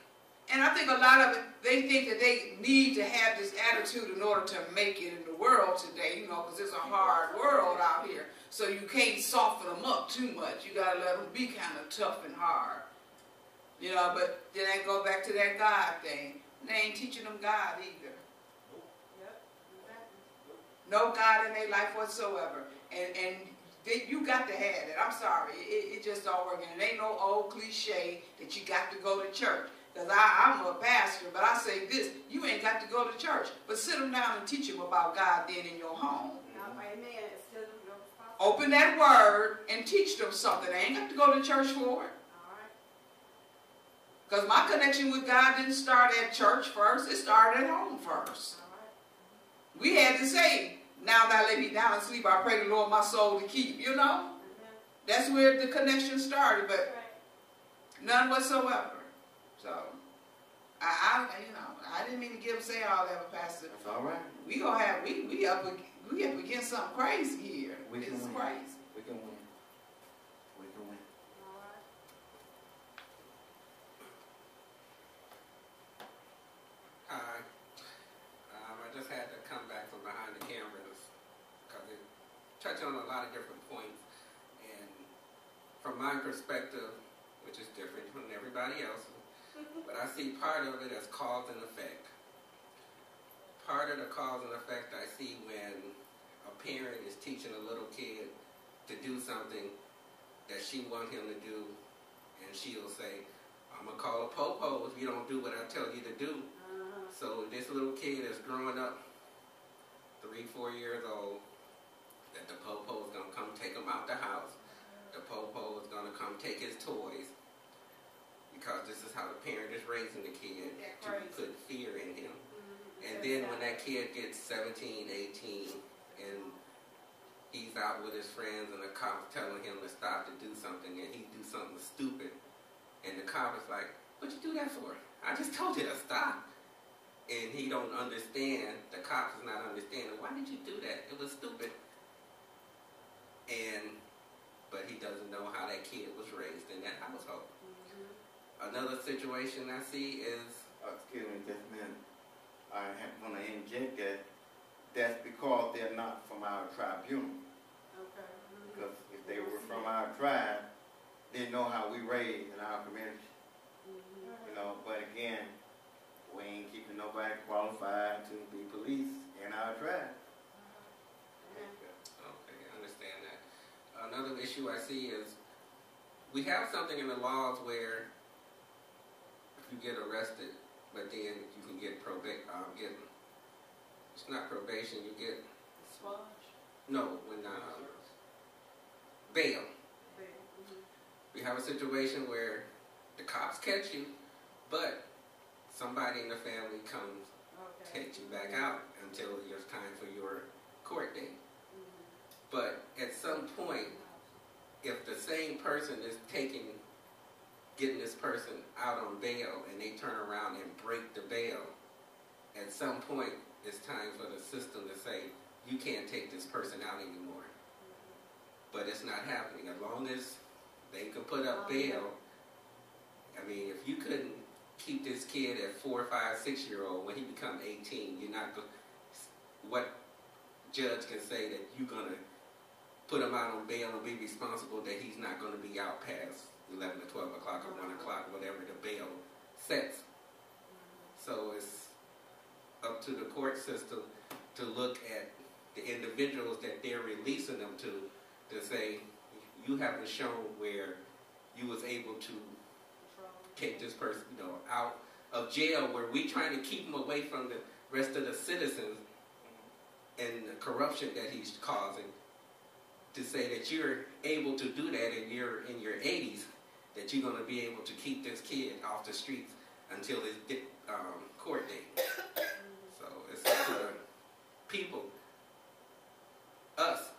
and I think a lot of it, they think that they need to have this attitude in order to make it in the world today, you know, because it's a hard world out here. So you can't soften them up too much. You got to let them be kind of tough and hard. You know, but then I go back to that God thing. They ain't teaching them God either. No God in their life whatsoever. And you got to have it. I'm sorry. It just don't work. And it ain't no old cliche that you got to go to church. Because I'm a pastor, but I say this. You ain't got to go to church. But sit them down and teach them about God then in your home. Amen. Open that word and teach them something. They ain't got to go to church for it. Because my connection with God didn't start at church first. It started at home first. We had to say, now that I lay me down and sleep, I pray the Lord my soul to keep. You know? That's where the connection started. But none whatsoever. So, I didn't mean to say all that, Pastor. That's all right. We up against something crazy here. We can win. Crazy. We can win. We can win. Hi. I just had to come back from behind the cameras because it touched on a lot of different points. And from my perspective, which is different from everybody else's, but I see part of it as cause and effect. Part of the cause and effect I see when a parent is teaching a little kid to do something that she wants him to do, and she'll say, I'm going to call a po-po if you don't do what I tell you to do. So this little kid is growing up 3-4 years old, that the po-po is going to come take him out the house. The po-po is going to come take his toys, because this is how the parent is raising the kid to put fear in him. And then when that kid gets 17, 18, and he's out with his friends and the cop's telling him to stop to do something, and he do something stupid, and the cop is like, what'd you do that for? I just told you to stop. And he don't understand, the cop is not understanding, why did you do that? It was stupid. But he doesn't know how that kid was raised in that household. Another situation I see is... excuse me just a minute. I want to inject that. That's because they're not from our tribunal. Okay. Because if they were from our tribe, they know how we raise in our community. You know, but again, we ain't keeping nobody qualified to be police in our tribe. Okay, I understand that. Another issue I see is we have something in the laws where if you get arrested, but then you can get it's not probation, you get bail. We have a situation where the cops catch you, but somebody in the family comes, takes you back out until it's time for your court date. But at some point, if the same person is getting this person out on bail, and they turn around and break the bail, at some point it's time for the system to say, you can't take this person out anymore. But it's not happening. As long as they can put up bail, I mean, if you couldn't keep this kid at 4, 5, 6-year-old when he become 18, you're not going. What judge can say that you're gonna put him out on bail and be responsible that he's not going to be out past 11 or 12 o'clock or 1 o'clock, whatever the bail sets. So it's up to the court system to look at the individuals that they're releasing them to say, you haven't shown where you was able to take this person, out of jail, where we trying to keep him away from the rest of the citizens and the corruption that he's causing, to say that you're able to do that and you're in your 80s, that you're going to be able to keep this kid off the streets until his court date. So it's up to the people, us,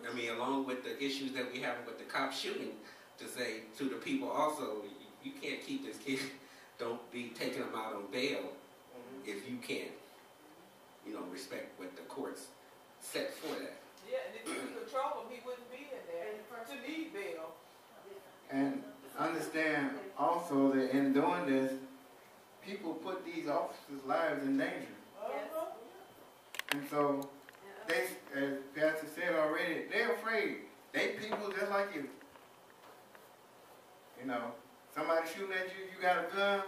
I mean, along with the issues that we have with the cop shooting, to say to the people also, you can't keep this kid, don't be taking him out on bail if you can't, respect what the courts set for that. Yeah, and if you control him, he wouldn't be in there to need bail. And understand also that in doing this, people put these officers' lives in danger. And so afraid. They people just like you. You know, somebody shooting at you, you got a gun,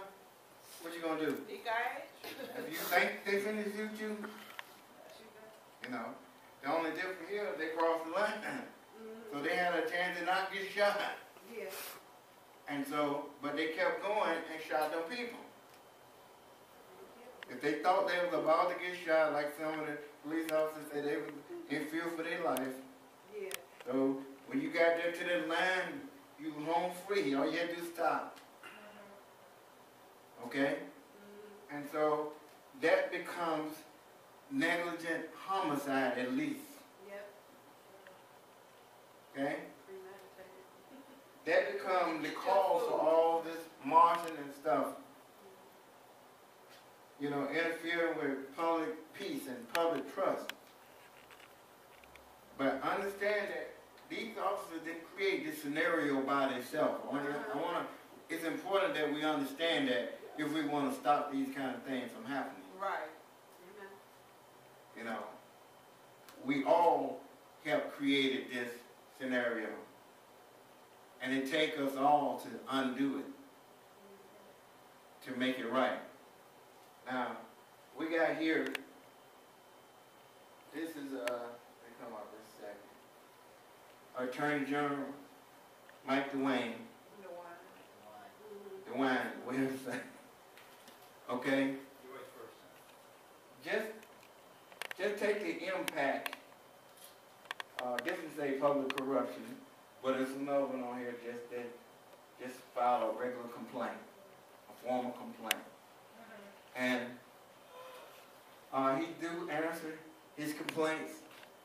what you gonna do? If you think they finna shoot you, you know, the only difference here is they crossed the line. So they had a chance to not get shot. Yeah. And so, but they kept going and shot them people. If they thought they was about to get shot, like some of the police officers said, they was in fear for their life. Yeah. So when you got there to the line, you was home free. All you had to do is stop. Okay? And so that becomes negligent homicide at least. Yep. Okay? That becomes the cause for all this marching and stuff. You know, interfering with public peace and public trust. But understand that these officers didn't create this scenario by themselves. It's important that we understand that if we want to stop these kind of things from happening. Right. You know, we all have created this scenario. And it takes us all to undo it, to make it right. Now, we got here, this is, let me come up this second. Attorney General Mike DeWine. DeWine, what do you say? Okay? You wait first. Just take the impact. This is a public corruption, but there's another one on here just file a regular complaint, a formal complaint. And he do answer his complaints,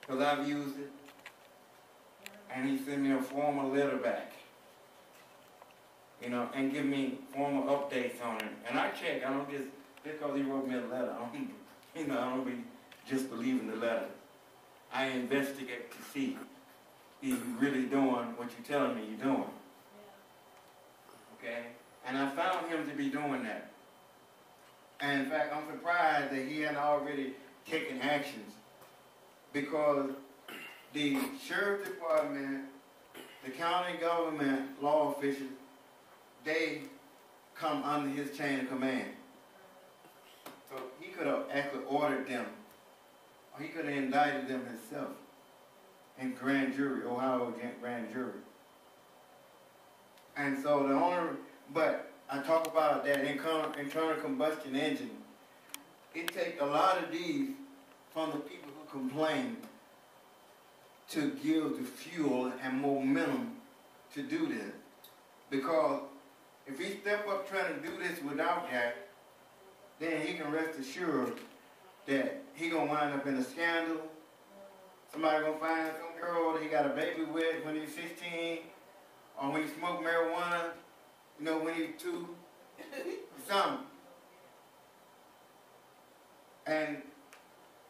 because I've used it. And he sent me a formal letter back. You know, and give me formal updates on it. And I check, I don't just because he wrote me a letter, I don't be just believing the letter. I investigate to see if you're really doing what you're telling me you're doing. Okay? And I found him to be doing that. And in fact, I'm surprised that he hadn't already taken actions, because the sheriff department, the county government, law officials, they come under his chain of command. So he could have actually ordered them, or he could have indicted them himself in grand jury, Ohio grand jury. And so but I talk about that internal combustion engine. It takes a lot of these from the people who complain to give the fuel and momentum to do this. Because if he step up trying to do this without that, then he can rest assured that he gonna wind up in a scandal. Somebody gonna find some girl that he got a baby with when he's 16, or when he smoked marijuana, when he's 2, something. And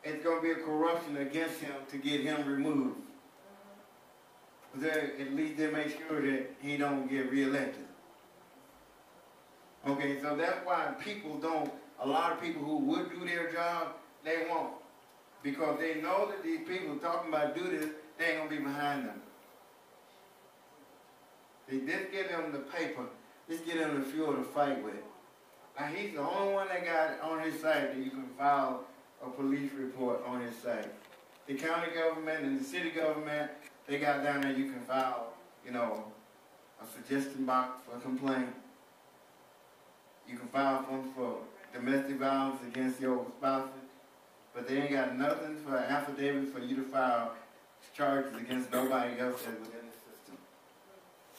it's gonna be a corruption against him to get him removed. At least they make sure that he don't get reelected. Okay, so that's why a lot of people who would do their job, they won't. Because they know that these people talking about do this, they ain't gonna be behind them. They just get them the paper, just get them the fuel to fight with. Now he's the only one that got on his site that you can file a police report on his site. The county government and the city government, they got down there you can file, a suggestion box for a complaint. You can file one for domestic violence against your spouses, but they ain't got nothing for an affidavit for you to file charges against nobody else that's within the system.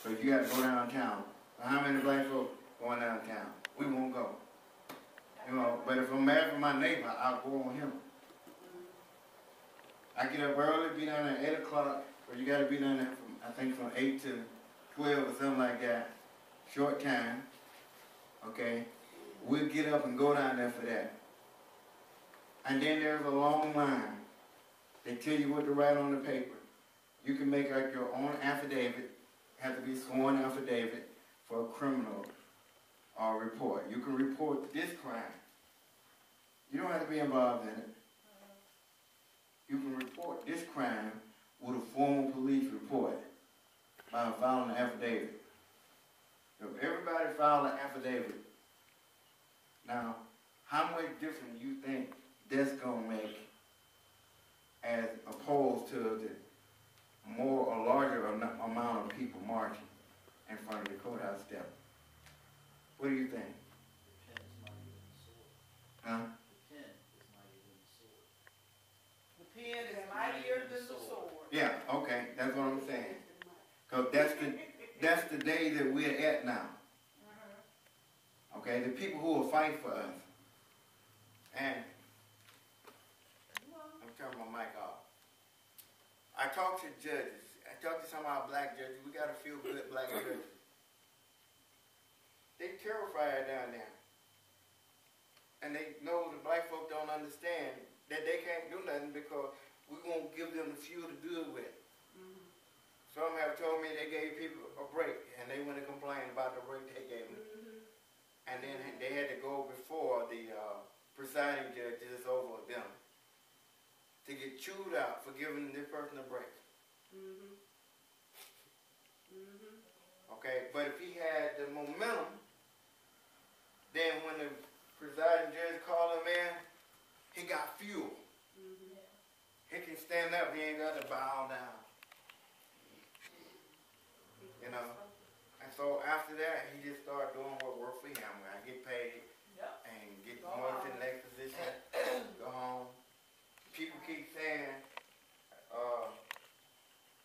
So you got to go downtown. So how many black folks going downtown? We won't go. But if I'm mad for my neighbor, I'll go on him. I get up early, be down there at 8 o'clock, or you got to be down there from 8 to 12 or something like that. Short time. Okay? We'll get up and go down there for that. And then there's a long line. They tell you what to write on the paper. You can make like your own affidavit, have to be sworn affidavit for a criminal report. You can report this crime. You don't have to be involved in it. You can report this crime with a formal police report by filing an affidavit. If everybody filed an affidavit, now, how much difference do you think that's going to make as opposed to the more or larger amount of people marching in front of the courthouse step? What do you think? The pen is mightier than the sword. Huh? The pen is mightier than the sword. The pen is mightier than the sword. Yeah, okay, that's what I'm saying. Because that's the day that we're at now. Okay, the people who will fight for us. And I'm turning my mic off. I talked to judges. I talked to some of our black judges. We got a few good black judges. They terrified down there. And they know the black folk don't understand that they can't do nothing because we won't give them the fuel to do it with. Some have told me they gave people a break and they went and complained about the break they gave them. And then they had to go before the presiding judges over them to get chewed out for giving this person a break. Okay, but if he had the momentum, then when the presiding judge called him in, he got fuel. He can stand up, he ain't got to bow down. You know? And so after that, he just started doing what worked for him. I get paid and get promoted to the next position, go home. People keep saying,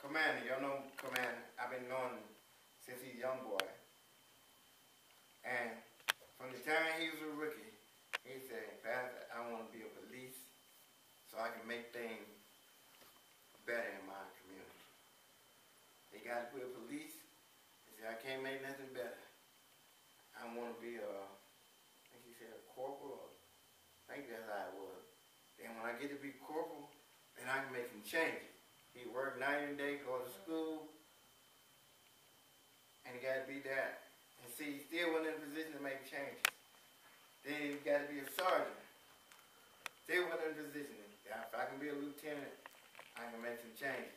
Commander, y'all know Commander, I've been knowing him since he's a young boy. And from the time he was a rookie, he said, Pastor, I want to be a police so I can make things better in my community. They got to be a police. I can't make nothing better. I want to be I think he said a corporal. I think that's how it was. Then when I get to be corporal, then I can make some changes. He worked night and day, go to school, and he got to be that. And see, he still wasn't in a position to make changes. Then he got to be a sergeant. Still wasn't in a position. If I can be a lieutenant, I can make some changes.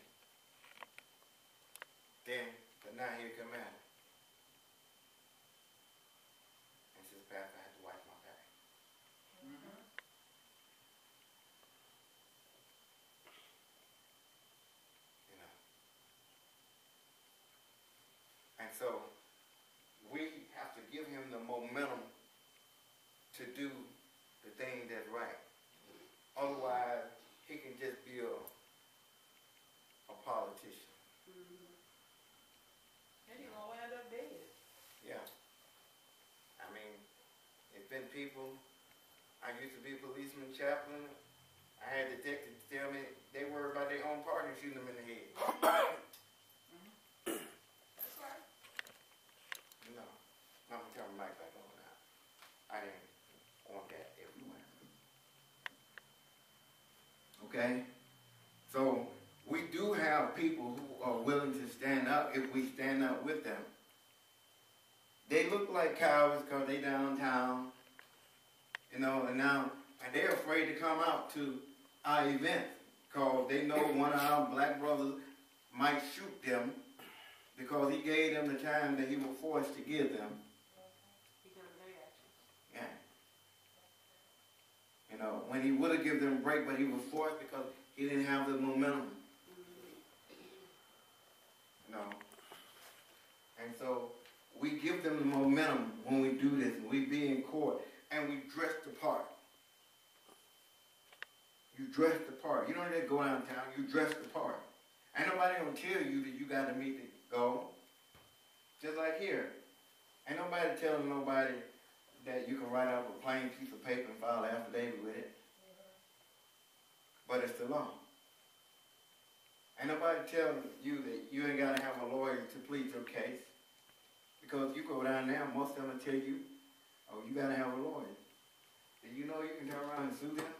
Then, but now he'll come out. And says, Pastor, I have to wipe my back. You know. And so, we have to give him the momentum to do the thing that's right. Otherwise, he can just be a politician. And you're going to end up dead. Yeah. I mean, it's been people, I used to be a policeman chaplain. I had detectives tell me they worried about their own partner shooting them in the head. That's right. No. I'm going to turn my mic back on now. I didn't want that everywhere. Okay? So, we do have people who are willing to stand up if we stand up with them. They look like cowards because they downtown, you know, and they're afraid to come out to our event because they know one of our black brothers might shoot them because he gave them the time that he was forced to give them. Yeah. You know, when he would have given them a break, but he was forced because he didn't have the momentum. No. And so we give them the momentum when we do this. We be in court and we dress the part. You dress the part. You don't just go downtown, you dress the part. Ain't nobody gonna tell you that you gotta meet the goal. Just like here. Ain't nobody telling nobody that you can write up a plain piece of paper and file an affidavit with it. But it's the law. Ain't nobody telling you that you ain't got to have a lawyer to plead your case. Because you go down there, most of them will tell you, oh, you got to have a lawyer. Did you know you can turn around and sue them?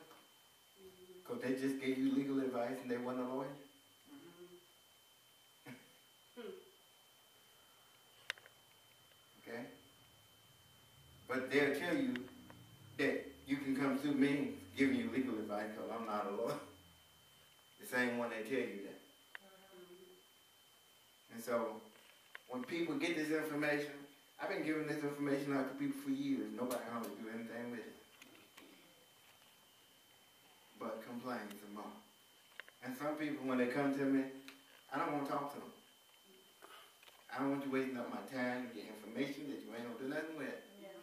Because they just gave you legal advice and they wasn't a lawyer? Okay? But they'll tell you that you can come sue me giving you legal advice because I'm not a lawyer. The same one they tell you that. so when people get this information, I've been giving this information out to people for years. Nobody hardly do anything with it. But complain some more. And some people, when they come to me, I don't want to talk to them. I don't want you wasting up my time to get information that you ain't gonna do nothing with. Yeah.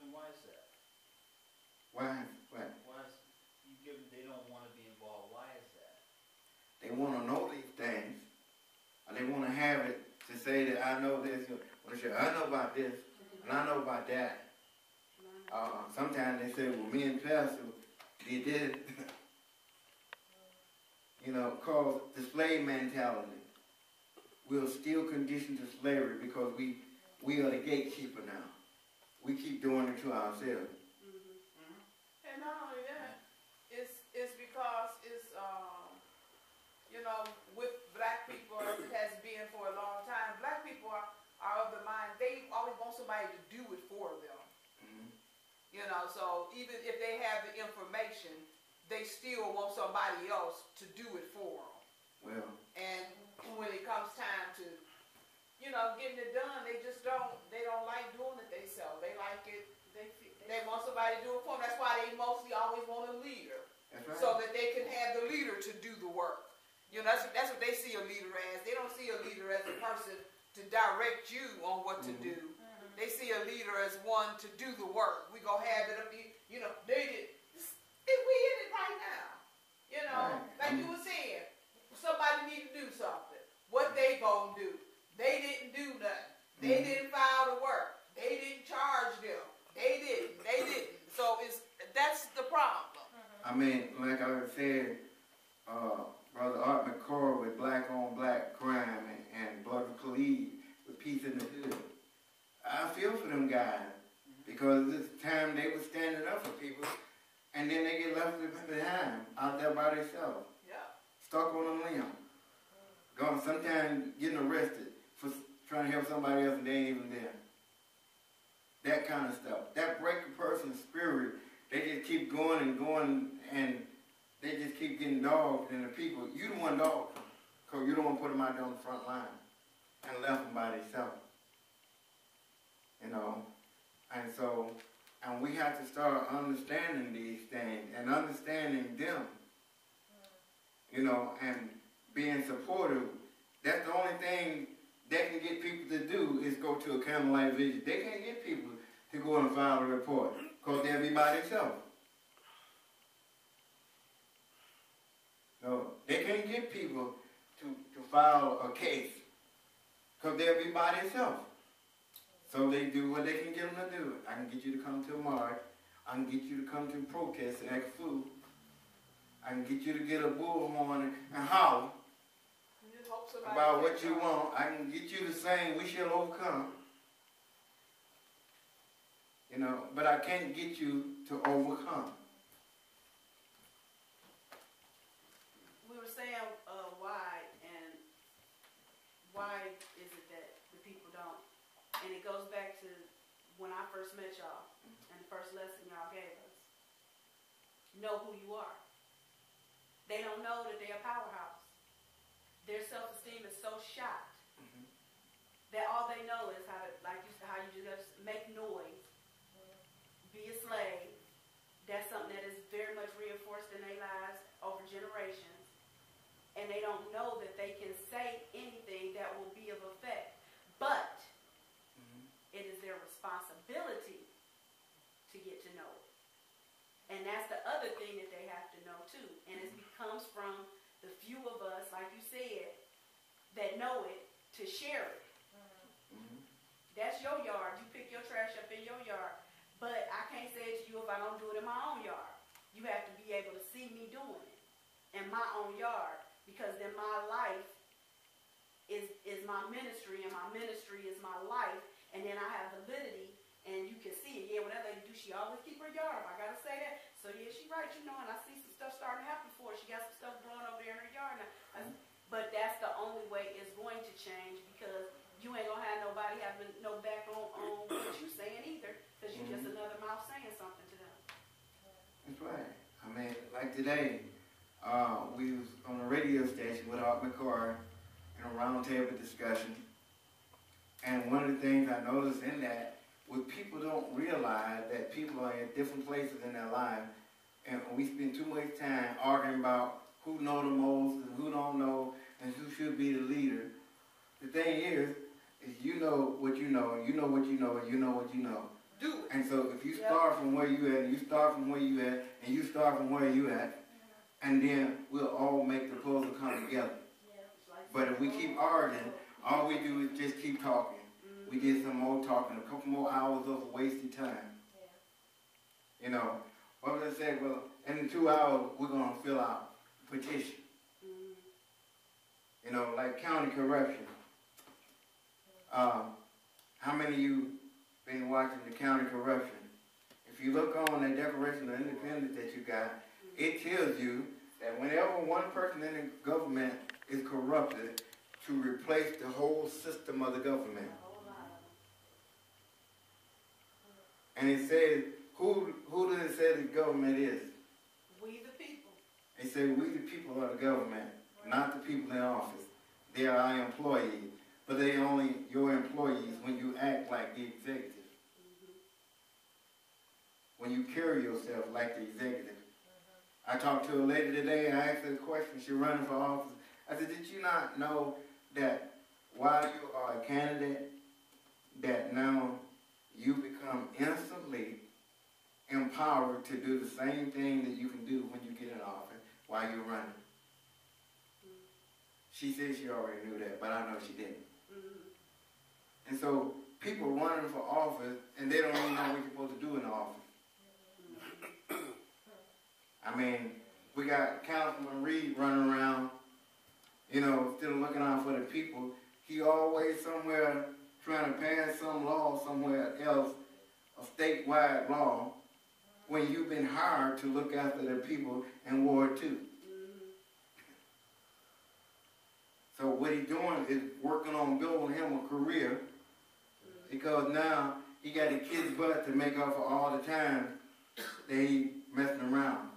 And why is that? Why? What? Why is you give them, they don't want to be involved? Why is that? They want to know these things. Or they want to have it to say that I know this. I know about this, and I know about that. Sometimes they say, well, me and Pastor did this. You know, cause the slave mentality. We're still conditioned to slavery because we are the gatekeeper now. We keep doing it to ourselves. And not only that, it's because it's, you know, with black people, it has been for a long time, black people are of the mind, they always want somebody to do it for them. You know, so even if they have the information, they still want somebody else to do it for them. Well. And when it comes time to, you know, getting it done, they don't like doing it themselves. They like it, they want somebody to do it for them. That's why they mostly always want a leader. That's right. So that they can have the leader to do the work. You know, that's what they see a leader as. They don't see a leader as a person to direct you on what to do. They see a leader as one to do the work. We gonna have it up, you know, we in it right now. You know, like you were saying, somebody need to do something. What they gonna do? They didn't do nothing. They didn't file the work. They didn't charge them. They didn't. So that's the problem. I mean, like I said, Brother Art McCord with black on black crime and Brother Khalid with peace in the hood. I feel for them guys because this time they were standing up for people and then they get left behind out there by themselves. Yeah. Stuck on a limb. Going, sometimes getting arrested for trying to help somebody else and they ain't even there. That kind of stuff. That break a person's spirit. They just keep going and they just keep getting dogged, and the people, you the one dogged them because you don't want to put them out there on the front line and left them by themselves. You know, and we have to start understanding these things and understanding them, you know, and being supportive. That's the only thing they can get people to do is go to a candlelight visit. They can't get people to go and file a report because they'll be by themselves. No, they can't get people to file a case because they'll be by themselves. So they do what they can get them to do. I can get you to come to a march. I can get you to come to a protest and act fool. I can get you to get a bullhorn and holler about what you want. I can get you to sing, "We Shall Overcome." You know, but I can't get you to overcome. We were saying why is it that the people don't? And it goes back to when I first met y'all and the first lesson y'all gave us. Know who you are. They don't know that they're a powerhouse. Their self-esteem is so shot that all they know is how you just make noise, be a slave. That's something that is very much reinforced in their lives over generations. And they don't know that they can say anything that will be of effect. But it is their responsibility to get to know it. And that's the other thing that they have to know too. And it comes from the few of us, like you said, that know it, to share it. That's your yard. You pick your trash up in your yard. But I can't say it to you if I don't do it in my own yard. You have to be able to see me doing it in my own yard, because then my life is my ministry, and my ministry is my life, and then I have validity, and you can see it. Yeah, when that lady do, she always keep her yard up. I gotta say that. So yeah, she right, you know, and I see some stuff starting to happen for her. She got some stuff growing over there in her yard now. But that's the only way it's going to change, because you ain't gonna have nobody having no back on what you saying either, because you just another mouth saying something to them. That's right. I mean, like today, we was on a radio station with Art McCoy in a roundtable discussion. And one of the things I noticed in that was people don't realize that people are in different places in their lives, and we spend too much time arguing about who know the most and who don't know and who should be the leader. The thing is you know what you know, and you know what you know, and you know what you know. Do it. And so if you start from where you at, and you start from where you at, and you start from where you at, and then we'll all make the puzzle come together. But if we keep arguing, all we do is just keep talking. We get some more talking, a couple more hours of wasted time. You know, what would I say? Well, in the 2 hours, we're going to fill out a petition. You know, like county corruption. How many of you been watching the county corruption? If you look on the Declaration of Independence that you got, it tells you that whenever one person in the government is corrupted, to replace the whole system of the government. And it says, who does it say the government is? We the people. It says we the people are the government, not the people in office. They are our employees, but they only your employees when you act like the executive. When you carry yourself like the executive. I talked to a lady today, I asked her a question, she's running for office. I said, did you not know that while you are a candidate, that now you become instantly empowered to do the same thing that you can do when you get in office while you're running? She said she already knew that, but I know she didn't. And so people running for office, and they don't even know what you're supposed to do in the office. I mean, we got Councilman Reed running around, you know, still looking out for the people. He always somewhere trying to pass some law somewhere else, a statewide law, when you've been hired to look after the people in Ward 2. So what he's doing is working on building him a career, because now he got a kid's butt to make up for all the time that he messing around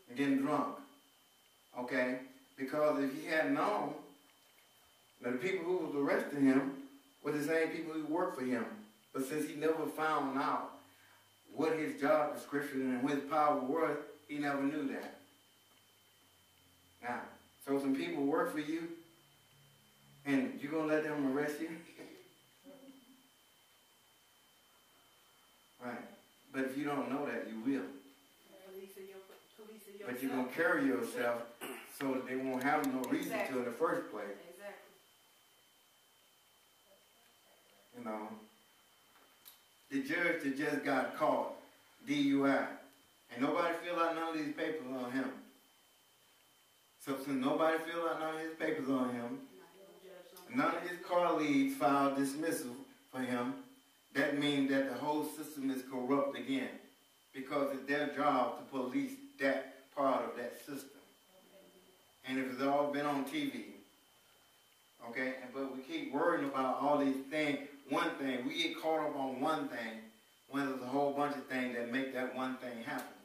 and getting drunk. Okay? Because if he hadn't known, now the people who was arresting him were the same people who worked for him. But since he never found out what his job description and what his power was, he never knew that. Now, so some people work for you, and you're going to let them arrest you? Right. But if you don't know that, you will. But you're going to carry yourself so that they won't have no reason to in the first place. Exactly. You know, the judge that just got caught, DUI, and nobody filled out none of these papers on him. So since nobody filled out none of his papers on him, none of his colleagues filed dismissal for him, that means that the whole system is corrupt again, because it's their job to police that part of that system. And if it's all been on TV, okay, but we keep worrying about all these things, one thing, we get caught up on one thing when there's a whole bunch of things that make that one thing happen.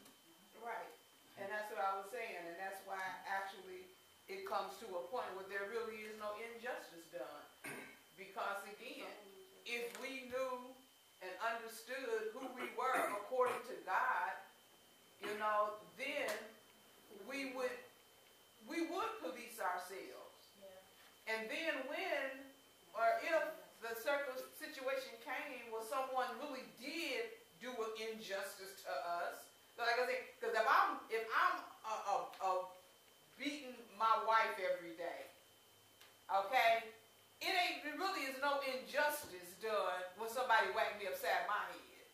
Right. And that's what I was saying, and that's why actually it comes to a point where there really is no injustice done. Because again, if we knew and understood who we were according to God, you know, then we would police ourselves. And then when or if the situation came where someone really did do an injustice to us, so like I said, because if I'm beating my wife every day, okay, it really is no injustice done when somebody whacked me upside my head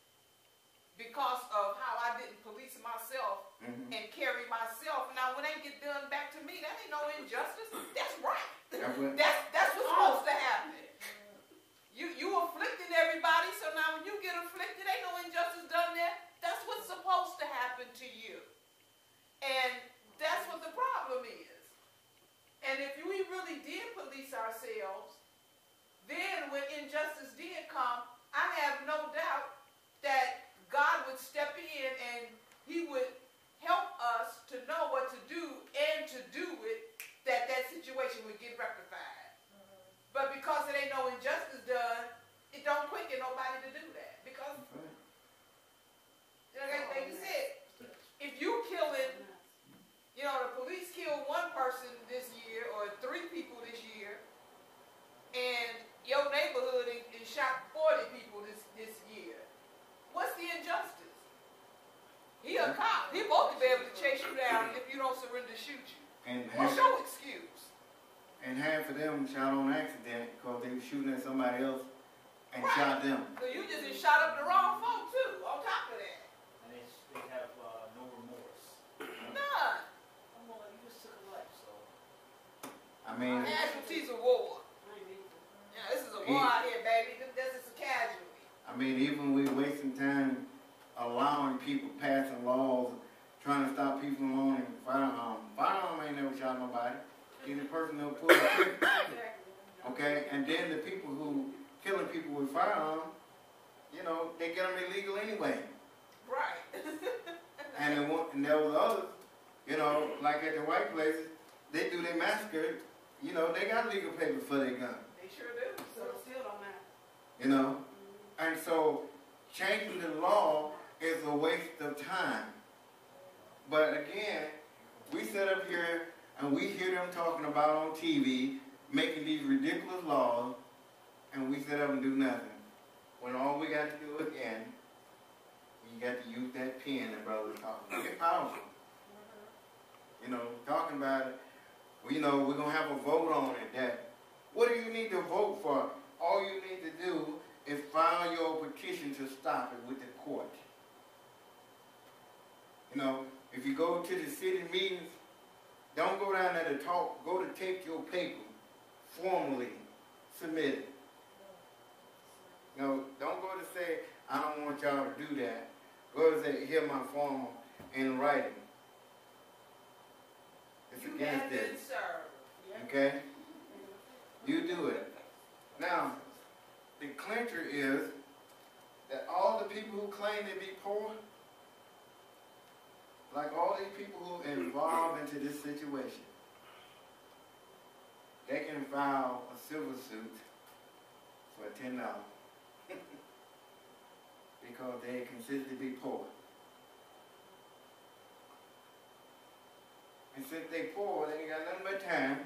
because of how I didn't police myself and carry myself. Now, when they get done back to me, that ain't no injustice. That's right. That's what's supposed to happen. You afflicting everybody, so now when you get afflicted, ain't no injustice done there. That's what's supposed to happen to you. And that's what the problem is. And if we really did police ourselves, then when injustice did come, I have no doubt that God would step in and he would help us to know what to do and to do it, that situation would get rectified. But because it ain't no injustice done, it don't quicken nobody to do that. Because, like you said, if you killing, the police killed one person this year or 3 people this year, and your neighborhood is shot 40 people this year, what's the injustice? He a cop. He supposed to be able to chase you down if you don't surrender, shoot you. And what's your excuse? And half of them shot on accident because they were shooting at somebody else and Right. shot them. So you just shot up the wrong folk too, on top of that. And they have no remorse. None. You just took a life, so. I mean, Casualties of war. This is a war out here, baby. This is a casualty. I mean, even we wasting time allowing people passing laws, trying to stop people from owning firearm. Firearm ain't never shot nobody. Either person who pull the trigger. Okay, and then the people who killing people with firearms, they get them illegal anyway. Right. And there was others, like at the white places, they do their massacre. They got legal papers for their gun. They sure do. So it still don't matter. And so changing the law is a waste of time. But again, we sit up here and we hear them talking about on TV, making these ridiculous laws, and we sit up and do nothing. When all we got to do again, you got to use that pen that brother was talking about. It's powerful. Talking about it, we're going to have a vote on it. What do you need to vote for? All you need to do is file your petition to stop it with the court. If you go to the city meetings, don't go down there to talk. Go to take your paper, formally submit it. Don't go to say, I don't want y'all to do that. Go to say, here my form in writing. It's You against have been this. served. Okay? You do it. Now, the clincher is that all the people who claim to be poor, like all these people who are involved into this situation, they can file a civil suit for $10 because they consider to be poor. And since they poor, they ain't got nothing but time.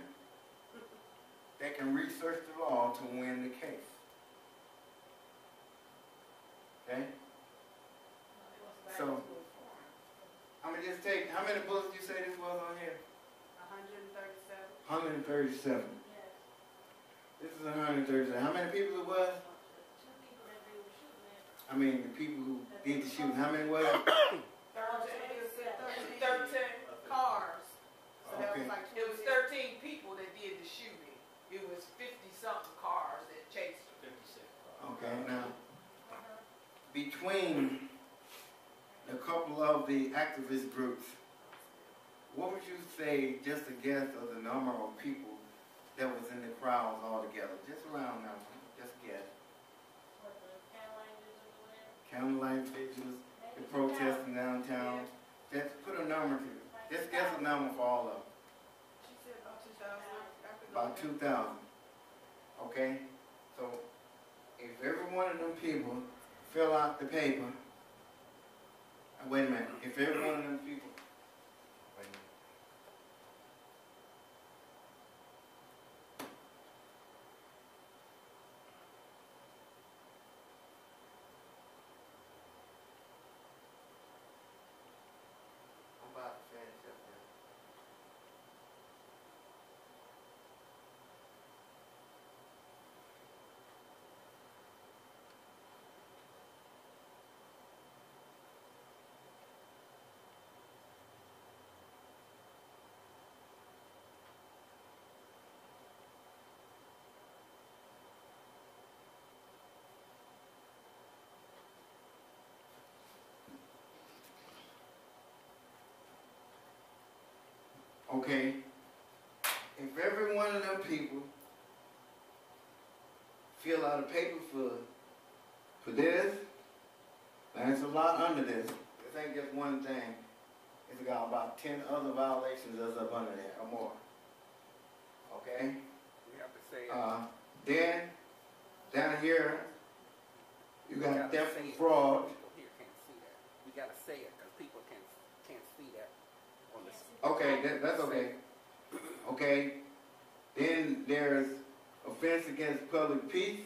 They can research the law to win the case. Okay? So, I'm going to just take, how many bullets did you say this was on here? 137. 137. This is 137. How many people it was? I mean, the people who did the shooting. How many was it? 13 cars. So that Okay. was like, it was 13 people that did the shooting. It was 50-something cars that chased them. 56. Okay, now, between a couple of the activist groups, what would you say, just a guess of the number of people that was in the crowds altogether? Just around now, just guess. What, the Caroline Digital there? County vigils, the protesting downtown. Just put a number to it. Just guess a number for all of them. She said about 2,000. About 2,000. Okay? So, if every one of them people fill out the paper, wait a minute, if every one of them people, wait a minute. I'm about to finish up now. Okay, if every one of them people fill out a paper for this, and it's a lot under this. This ain't just one thing. It's got about 10 other violations that's up under there or more. Okay? We have to say it. Then, down here, you got gotta theft say and it. fraud. People here can't see that. We gotta say it because people can't see that on the. Okay, that's okay. Okay. Then there's offense against public peace.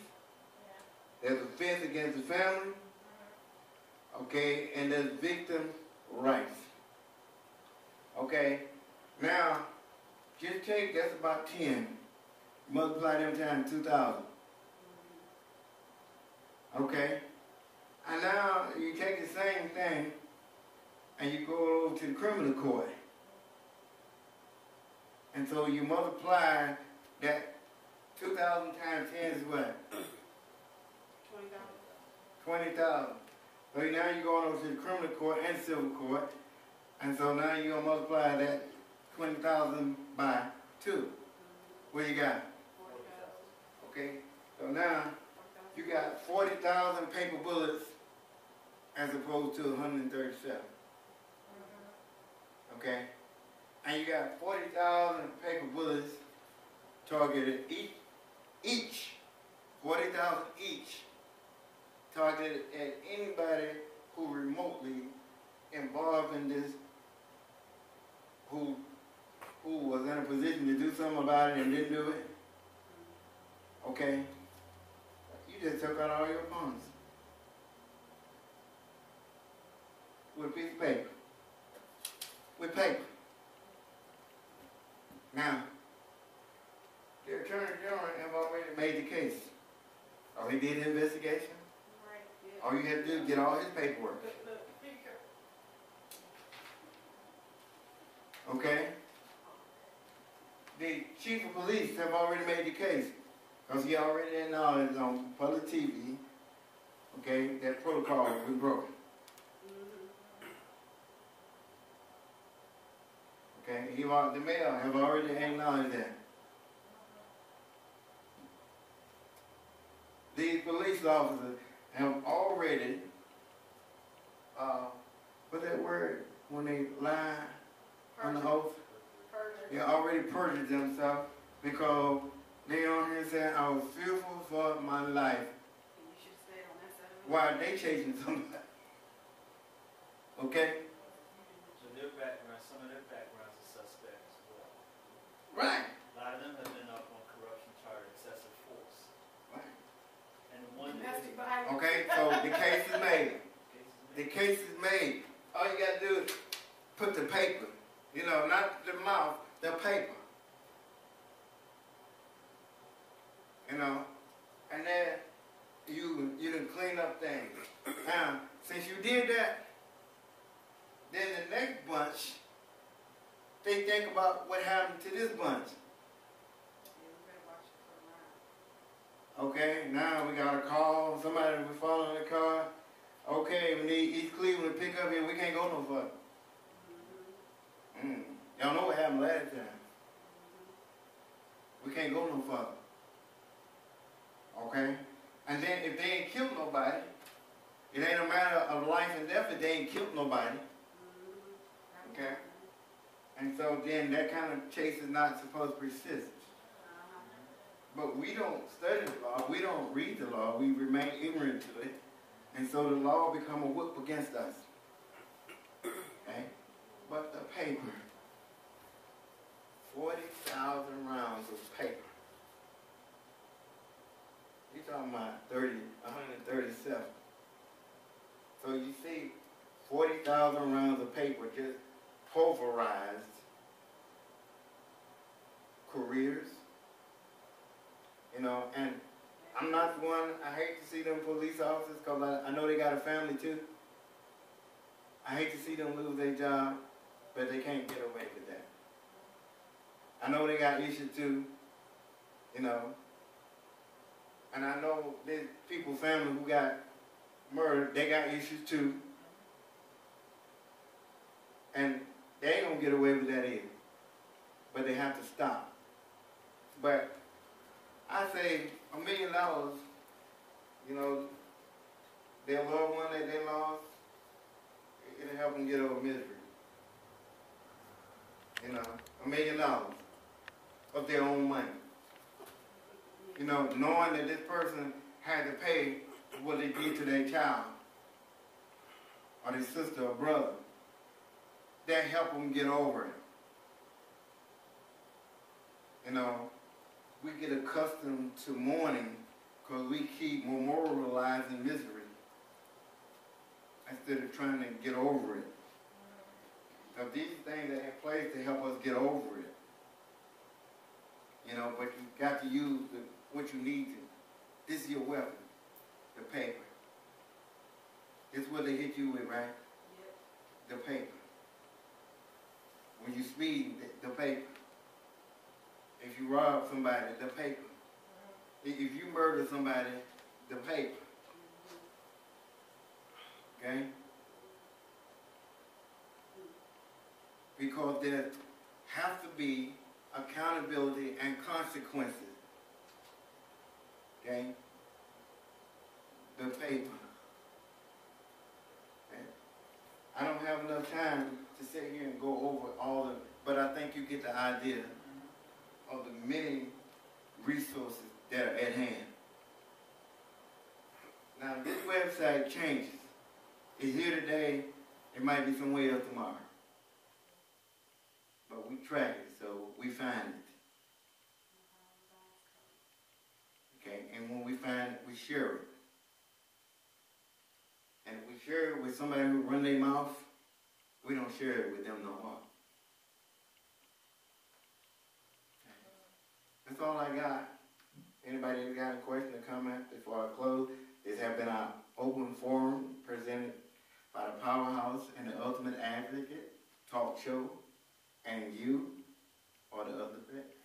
There's offense against the family. Okay, and there's victim rights. Okay, now just take that's about 10. Multiply them times 2,000. Okay, and now you take the same thing and you go over to the criminal court. And so you multiply that 2,000 times 10 is what? 20,000. 20,000. So now you're going over to the criminal court and civil court. And so now you're going to multiply that 20,000 by 2. What you got? 40,000. Okay. So now you got 40,000 paper bullets as opposed to 137. Okay. And you got 40,000 paper bullets targeted each 40,000 each targeted at anybody who remotely involved in this, who was in a position to do something about it and didn't do it. Okay? You just took out all your opponents with a piece of paper. With paper. Now, the Attorney General have already made the case. Oh, he did the investigation? Right. Yeah. All you had to do is get all his paperwork. Okay? The chief of police have already made the case. Because he already acknowledged on public TV, okay, that protocol was broken. Okay? The mayor have already acknowledged that. These police officers have already, what's that word when they lie on the oath? They already perjured themselves because they on here saying, I was fearful for my life. You should stay on that side of the While they chasing somebody. Okay? So their background, some of their backgrounds are suspect as well. Right. A lot of them have been up on corruption charge, excessive force. Right. And the one Domestic that violence. Okay, so the case is made. The case is made. All you got to do is put the paper, you know, not the mouth, the paper. You know, and then you can clean up things. Now, since you did that, then the next bunch, they think about what happened to this bunch. Okay, now we got a call, somebody was following the car. Okay, we need East Cleveland to pick up here, we can't go no further. Y'all know what happened last time. We can't go no further. Okay? And then if they ain't killed nobody, it ain't a matter of life and death if they ain't killed nobody. Okay? And so then that kind of chase is not supposed to persist. But we don't study the law, we don't read the law, we remain ignorant to it. And so the law become a whip against us. Okay? But the paper, 40,000 rounds of paper. You're talking about 137. So you see 40,000 rounds of paper just pulverized careers. You know, and I'm not the one, I hate to see them police officers because I know they got a family too. I hate to see them lose their job, but they can't get away with that. I know they got issues too, you know. And I know there's people, family who got murdered, they got issues too. And they ain't gonna get away with that either. But they have to stop. But I say $1 million, you know, their loved one that they lost, it'll help them get over misery. you know, $1 million of their own money. You know, knowing that this person had to pay what they did to their child, or their sister or brother, that helped them get over it. You know, we get accustomed to mourning because we keep memorializing misery instead of trying to get over it. So these things that have place to help us get over it. You know, but you got to use what you need to. This is your weapon, the paper. This is what they hit you with, right? Yep. The paper. When you speed, the paper. If you rob somebody, the paper. If you murder somebody, the paper. Okay? Because there has to be accountability and consequences. Okay? The paper. Okay? I don't have enough time to sit here and go over all of it, but I think you get the idea of the many resources that are at hand. Now, this website changes. It's here today. It might be somewhere else tomorrow. But we track it, so we find it. Okay, and when we find it, we share it. And if we share it with somebody who run their mouth, we don't share it with them no more. That's all I got. Anybody got a question or comment before I close? This has been our open forum presented by the Powerhouse and the Ultimate Advocate talk show, and you or the other bit.